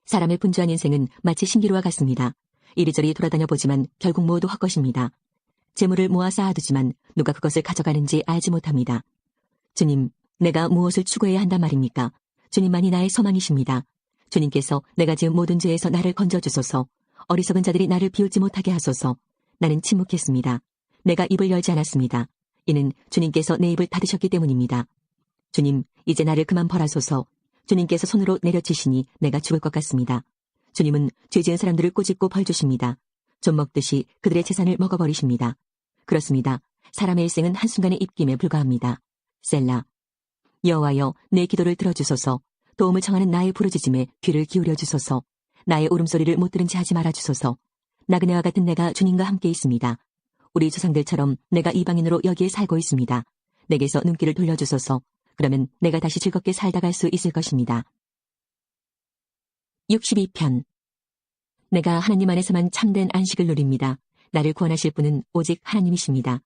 사람의 분주한 인생은 마치 신기루와 같습니다. 이리저리 돌아다녀 보지만 결국 모두 헛것입니다. 재물을 모아 쌓아두지만 누가 그것을 가져가는지 알지 못합니다. 주님, 내가 무엇을 추구해야 한단 말입니까? 주님만이 나의 소망이십니다. 주님께서 내가 지은 모든 죄에서 나를 건져주소서. 어리석은 자들이 나를 비웃지 못하게 하소서. 나는 침묵했습니다. 내가 입을 열지 않았습니다. 이는 주님께서 내 입을 닫으셨기 때문입니다. 주님, 이제 나를 그만 벌하소서. 주님께서 손으로 내려치시니 내가 죽을 것 같습니다. 주님은 죄 지은 사람들을 꼬집고 벌주십니다. 좀 먹듯이 그들의 재산을 먹어버리십니다. 그렇습니다. 사람의 일생은 한순간의 입김에 불과합니다. 셀라. 여호와여, 내 기도를 들어주소서. 도움을 청하는 나의 부르짖음에 귀를 기울여 주소서. 나의 울음소리를 못 들은 채 하지 말아 주소서. 나그네와 같은 내가 주님과 함께 있습니다. 우리 조상들처럼 내가 이방인으로 여기에 살고 있습니다. 내게서 눈길을 돌려주소서. 그러면 내가 다시 즐겁게 살다 갈 수 있을 것입니다. 62편. 내가 하나님 안에서만 참된 안식을 누립니다. 나를 구원하실 분은 오직 하나님이십니다.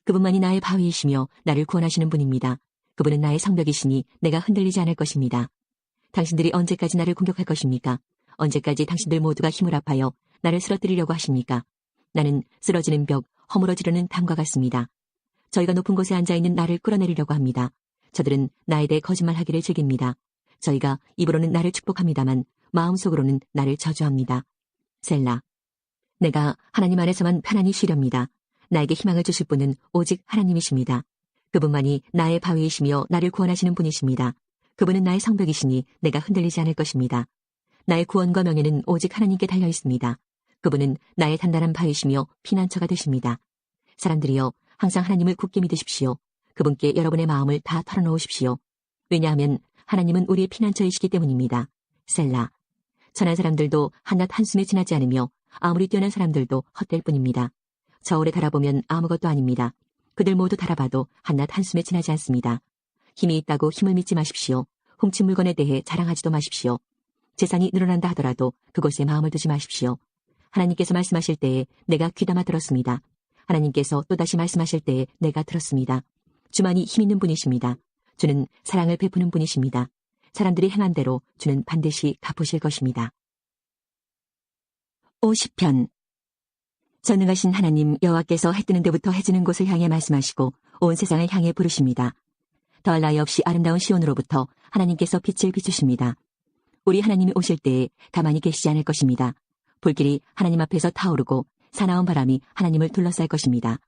그분만이 나의 바위이시며 나를 구원하시는 분입니다. 그분은 나의 성벽이시니 내가 흔들리지 않을 것입니다. 당신들이 언제까지 나를 공격할 것입니까? 언제까지 당신들 모두가 힘을 합하여 나를 쓰러뜨리려고 하십니까? 나는 쓰러지는 벽, 허물어지려는 담과 같습니다. 저희가 높은 곳에 앉아있는 나를 끌어내리려고 합니다. 저들은 나에 대해 거짓말하기를 즐깁니다. 저희가 입으로는 나를 축복합니다만 마음속으로는 나를 저주합니다. 셀라. 내가 하나님 안에서만 편안히 쉬렵니다. 나에게 희망을 주실 분은 오직 하나님이십니다. 그분만이 나의 바위이시며 나를 구원하시는 분이십니다. 그분은 나의 성벽이시니 내가 흔들리지 않을 것입니다. 나의 구원과 명예는 오직 하나님께 달려 있습니다. 그분은 나의 단단한 바위시며 피난처가 되십니다. 사람들이여, 항상 하나님을 굳게 믿으십시오. 그분께 여러분의 마음을 다 털어놓으십시오. 왜냐하면 하나님은 우리의 피난처이시기 때문입니다. 셀라. 천한 사람들도 한낮 한숨에 지나지 않으며 아무리 뛰어난 사람들도 헛될 뿐입니다. 저울에 달아보면 아무것도 아닙니다. 그들 모두 달아봐도 한낮 한숨에 지나지 않습니다. 힘이 있다고 힘을 믿지 마십시오. 훔친 물건에 대해 자랑하지도 마십시오. 재산이 늘어난다 하더라도 그곳에 마음을 두지 마십시오. 하나님께서 말씀하실 때에 내가 귀담아 들었습니다. 하나님께서 또다시 말씀하실 때에 내가 들었습니다. 주만이 힘 있는 분이십니다. 주는 사랑을 베푸는 분이십니다. 사람들이 행한 대로 주는 반드시 갚으실 것입니다. 50편. 전능하신 하나님 여호와께서 해 뜨는 데부터 해 지는 곳을 향해 말씀하시고 온 세상을 향해 부르십니다. 더할 나위 없이 아름다운 시온으로부터 하나님께서 빛을 비추십니다. 우리 하나님이 오실 때에 가만히 계시지 않을 것입니다. 불길이 하나님 앞에서 타오르고 사나운 바람이 하나님을 둘러쌀 것입니다.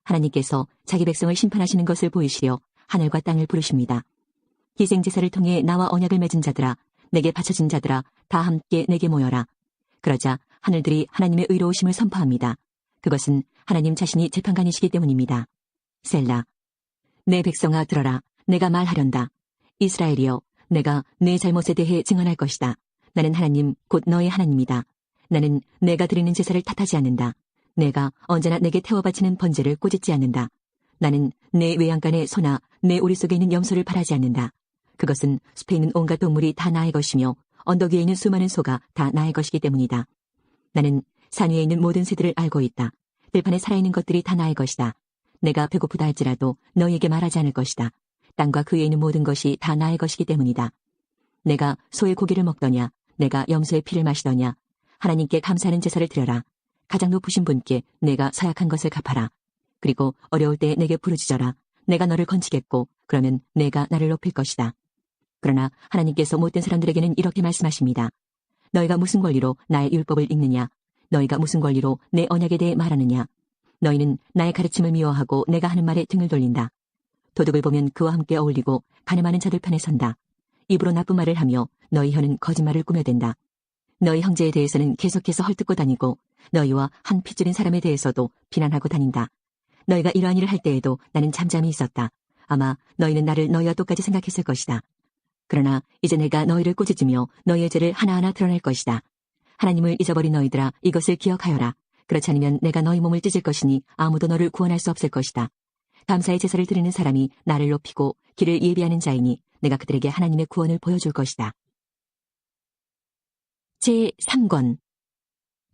하나님께서 자기 백성을 심판하시는 것을 보이시려 하늘과 땅을 부르십니다. 희생제사를 통해 나와 언약을 맺은 자들아, 내게 바쳐진 자들아, 다 함께 내게 모여라. 그러자 하늘들이 하나님의 의로우심을 선포합니다. 그것은 하나님 자신이 재판관이시기 때문입니다. 셀라. 내 백성아 들어라. 내가 말하련다. 이스라엘이여, 내가 내 잘못에 대해 증언할 것이다. 나는 하나님 곧 너의 하나님이다. 나는 내가 드리는 제사를 탓하지 않는다. 내가 언제나 내게 태워 바치는 번제를 꾸짖지 않는다. 나는 내 외양간의 소나 내 우리 속에 있는 염소를 바라지 않는다. 그것은 숲에 있는 온갖 동물이 다 나의 것이며 언덕 위에 있는 수많은 소가 다 나의 것이기 때문이다. 나는 산 위에 있는 모든 새들을 알고 있다. 들판에 살아있는 것들이 다 나의 것이다. 내가 배고프다 할지라도 너희에게 말하지 않을 것이다. 땅과 그 위에 있는 모든 것이 다 나의 것이기 때문이다. 내가 소의 고기를 먹더냐, 내가 염소의 피를 마시더냐. 하나님께 감사하는 제사를 드려라. 가장 높으신 분께 내가 서약한 것을 갚아라. 그리고 어려울 때 내게 부르짖어라. 내가 너를 건지겠고 그러면 내가 나를 높일 것이다. 그러나 하나님께서 못된 사람들에게는 이렇게 말씀하십니다. 너희가 무슨 권리로 나의 율법을 읽느냐? 너희가 무슨 권리로 내 언약에 대해 말하느냐? 너희는 나의 가르침을 미워하고 내가 하는 말에 등을 돌린다. 도둑을 보면 그와 함께 어울리고 가늠하는 자들 편에 선다. 입으로 나쁜 말을 하며 너희 혀는 거짓말을 꾸며댄다. 너희 형제에 대해서는 계속해서 헐뜯고 다니고 너희와 한 핏줄인 사람에 대해서도 비난하고 다닌다. 너희가 이러한 일을 할 때에도 나는 잠잠히 있었다. 아마 너희는 나를 너희와 똑같이 생각했을 것이다. 그러나 이제 내가 너희를 꾸짖으며 너희의 죄를 하나하나 드러낼 것이다. 하나님을 잊어버린 너희들아, 이것을 기억하여라. 그렇지 않으면 내가 너희 몸을 찢을 것이니 아무도 너를 구원할 수 없을 것이다. 감사의 제사를 드리는 사람이 나를 높이고 길을 예비하는 자이니 내가 그들에게 하나님의 구원을 보여줄 것이다. 제3권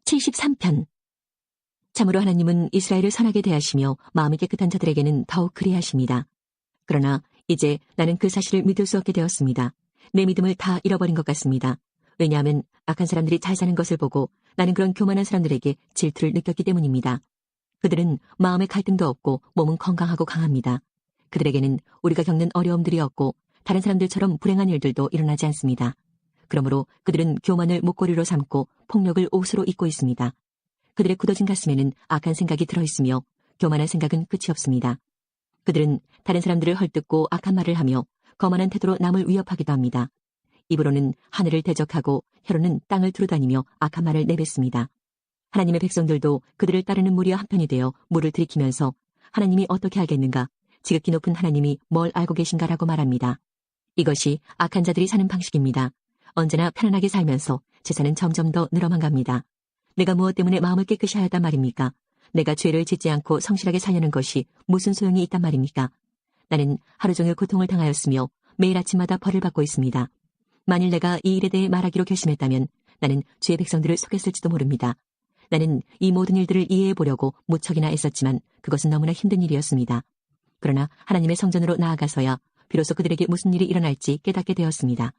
73편. 참으로 하나님은 이스라엘을 선하게 대하시며 마음이 깨끗한 자들에게는 더욱 그리하십니다. 그러나 이제 나는 그 사실을 믿을 수 없게 되었습니다. 내 믿음을 다 잃어버린 것 같습니다. 왜냐하면 악한 사람들이 잘 사는 것을 보고 나는 그런 교만한 사람들에게 질투를 느꼈기 때문입니다. 그들은 마음의 갈등도 없고 몸은 건강하고 강합니다. 그들에게는 우리가 겪는 어려움들이 없고 다른 사람들처럼 불행한 일들도 일어나지 않습니다. 그러므로 그들은 교만을 목걸이로 삼고 폭력을 옷으로 입고 있습니다. 그들의 굳어진 가슴에는 악한 생각이 들어있으며 교만한 생각은 끝이 없습니다. 그들은 다른 사람들을 헐뜯고 악한 말을 하며 거만한 태도로 남을 위협하기도 합니다. 입으로는 하늘을 대적하고 혀로는 땅을 두루다니며 악한 말을 내뱉습니다. 하나님의 백성들도 그들을 따르는 무리와 한편이 되어 물을 들이키면서 하나님이 어떻게 알겠는가? 지극히 높은 하나님이 뭘 알고 계신가라고 말합니다. 이것이 악한 자들이 사는 방식입니다. 언제나 편안하게 살면서 재산은 점점 더 늘어만 갑니다. 내가 무엇 때문에 마음을 깨끗이 하였단 말입니까? 내가 죄를 짓지 않고 성실하게 살려는 것이 무슨 소용이 있단 말입니까? 나는 하루 종일 고통을 당하였으며 매일 아침마다 벌을 받고 있습니다. 만일 내가 이 일에 대해 말하기로 결심했다면 나는 주의 백성들을 속였을지도 모릅니다. 나는 이 모든 일들을 이해해 보려고 무척이나 애썼지만 그것은 너무나 힘든 일이었습니다. 그러나 하나님의 성전으로 나아가서야 비로소 그들에게 무슨 일이 일어날지 깨닫게 되었습니다.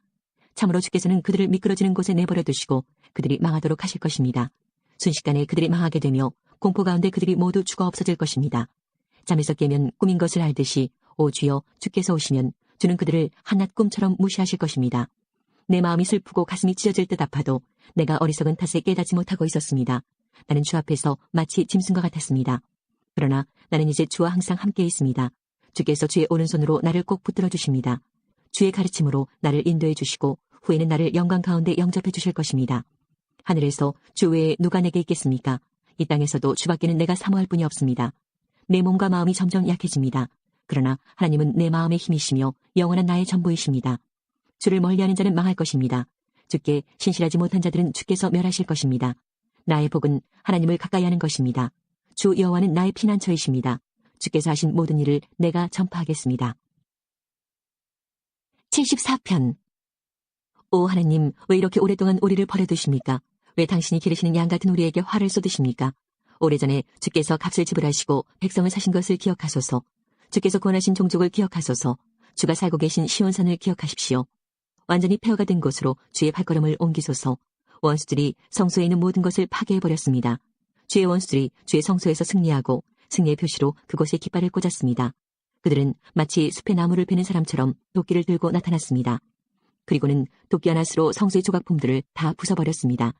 참으로 주께서는 그들을 미끄러지는 곳에 내버려 두시고 그들이 망하도록 하실 것입니다. 순식간에 그들이 망하게 되며 공포 가운데 그들이 모두 죽어 없어질 것입니다. 잠에서 깨면 꿈인 것을 알듯이 오 주여 주께서 오시면 주는 그들을 한낱 꿈처럼 무시하실 것입니다. 내 마음이 슬프고 가슴이 찢어질 듯 아파도 내가 어리석은 탓에 깨닫지 못하고 있었습니다. 나는 주 앞에서 마치 짐승과 같았습니다. 그러나 나는 이제 주와 항상 함께 있습니다. 주께서 주의 오른손으로 나를 꼭 붙들어 주십니다. 주의 가르침으로 나를 인도해 주시고 후에는 나를 영광 가운데 영접해 주실 것입니다. 하늘에서 주 외에 누가 내게 있겠습니까? 이 땅에서도 주밖에는 내가 사모할 분이 없습니다. 내 몸과 마음이 점점 약해집니다. 그러나 하나님은 내 마음의 힘이시며 영원한 나의 전부이십니다. 주를 멀리하는 자는 망할 것입니다. 주께 신실하지 못한 자들은 주께서 멸하실 것입니다. 나의 복은 하나님을 가까이 하는 것입니다. 주 여호와는 나의 피난처이십니다. 주께서 하신 모든 일을 내가 전파하겠습니다. 74편. 오 하나님, 왜 이렇게 오랫동안 우리를 버려두십니까? 왜 당신이 기르시는 양 같은 우리에게 화를 쏟으십니까? 오래전에 주께서 값을 지불하시고 백성을 사신 것을 기억하소서. 주께서 구원하신 종족을 기억하소서. 주가 살고 계신 시온산을 기억하십시오. 완전히 폐허가 된 곳으로 주의 발걸음을 옮기소서. 원수들이 성소에 있는 모든 것을 파괴해버렸습니다. 주의 원수들이 주의 성소에서 승리하고 승리의 표시로 그곳에 깃발을 꽂았습니다. 그들은 마치 숲의 나무를 베는 사람처럼 도끼를 들고 나타났습니다. 그리고는 도끼 하나수로 성소의 조각품들을 다 부숴버렸습니다.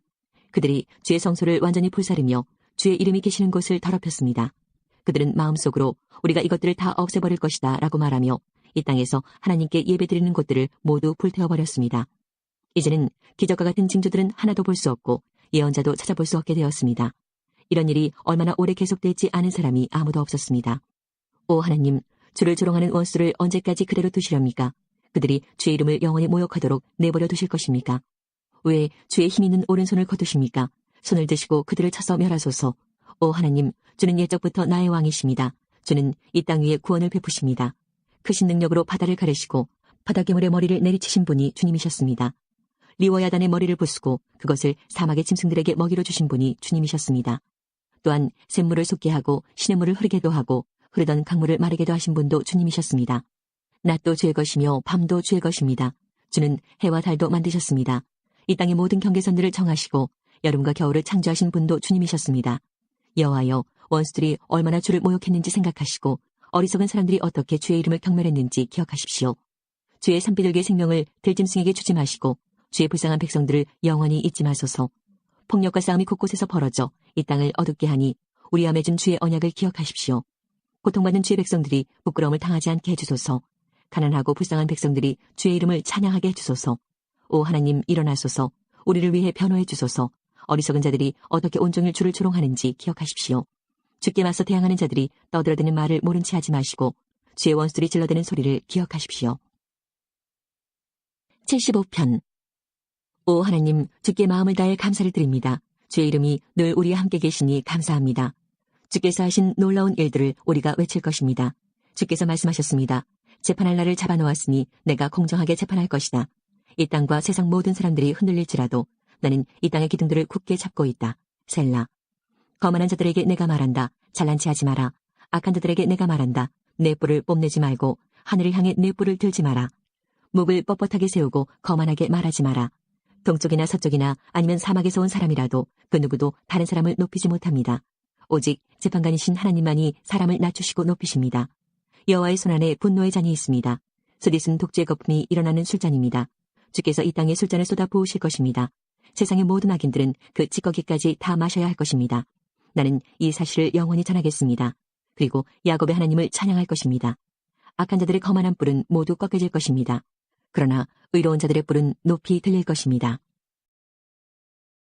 그들이 주의 성소를 완전히 불사르며 주의 이름이 계시는 곳을 더럽혔습니다. 그들은 마음속으로 우리가 이것들을 다 없애버릴 것이다 라고 말하며 이 땅에서 하나님께 예배드리는 곳들을 모두 불태워버렸습니다. 이제는 기적과 같은 징조들은 하나도 볼 수 없고 예언자도 찾아볼 수 없게 되었습니다. 이런 일이 얼마나 오래 계속되지 않은 사람이 아무도 없었습니다. 오 하나님, 주를 조롱하는 원수를 언제까지 그대로 두시렵니까? 그들이 주의 이름을 영원히 모욕하도록 내버려 두실 것입니까? 왜 주의 힘 있는 오른손을 거두십니까? 손을 드시고 그들을 쳐서 멸하소서. 오 하나님, 주는 옛적부터 나의 왕이십니다. 주는 이 땅 위에 구원을 베푸십니다. 크신 능력으로 바다를 가르시고 바다 괴물의 머리를 내리치신 분이 주님이셨습니다. 리워야단의 머리를 부수고 그것을 사막의 짐승들에게 먹이로 주신 분이 주님이셨습니다. 또한 샘물을 솟게 하고 시냇물을 흐르게도 하고 흐르던 강물을 마르게도 하신 분도 주님이셨습니다. 낮도 주의 것이며 밤도 주의 것입니다. 주는 해와 달도 만드셨습니다. 이 땅의 모든 경계선들을 정하시고 여름과 겨울을 창조하신 분도 주님이셨습니다. 여호와여, 원수들이 얼마나 주를 모욕했는지 생각하시고 어리석은 사람들이 어떻게 주의 이름을 경멸했는지 기억하십시오. 주의 산비둘기의 생명을 들짐승에게 주지 마시고 주의 불쌍한 백성들을 영원히 잊지 마소서. 폭력과 싸움이 곳곳에서 벌어져 이 땅을 어둡게 하니 우리와 맺은 주의 언약을 기억하십시오. 고통받는 주의 백성들이 부끄러움을 당하지 않게 해주소서. 가난하고 불쌍한 백성들이 주의 이름을 찬양하게 해주소서. 오 하나님, 일어나소서. 우리를 위해 변호해 주소서. 어리석은 자들이 어떻게 온종일 주를 조롱하는지 기억하십시오. 주께 맞서 대항하는 자들이 떠들어대는 말을 모른 채 하지 마시고 주의 원수들이 질러대는 소리를 기억하십시오. 75편. 오 하나님, 주께 마음을 다해 감사를 드립니다. 주의 이름이 늘 우리와 함께 계시니 감사합니다. 주께서 하신 놀라운 일들을 우리가 외칠 것입니다. 주께서 말씀하셨습니다. 재판할 날을 잡아놓았으니 내가 공정하게 재판할 것이다. 이 땅과 세상 모든 사람들이 흔들릴지라도 나는 이 땅의 기둥들을 굳게 잡고 있다. 셀라. 거만한 자들에게 내가 말한다. 잘난 체 하지 마라. 악한 자들에게 내가 말한다. 내 뿔을 뽐내지 말고 하늘을 향해 내 뿔을 들지 마라. 목을 뻣뻣하게 세우고 거만하게 말하지 마라. 동쪽이나 서쪽이나 아니면 사막에서 온 사람이라도 그 누구도 다른 사람을 높이지 못합니다. 오직 재판관이신 하나님만이 사람을 낮추시고 높이십니다. 여호와의 손안에 분노의 잔이 있습니다. 스릿은 독재 거품이 일어나는 술잔입니다. 주께서 이 땅에 술잔을 쏟아 부으실 것입니다. 세상의 모든 악인들은 그 찌꺼기까지 다 마셔야 할 것입니다. 나는 이 사실을 영원히 전하겠습니다. 그리고 야곱의 하나님을 찬양할 것입니다. 악한 자들의 거만한 뿔은 모두 꺾여질 것입니다. 그러나 의로운 자들의 뿔은 높이 들릴 것입니다.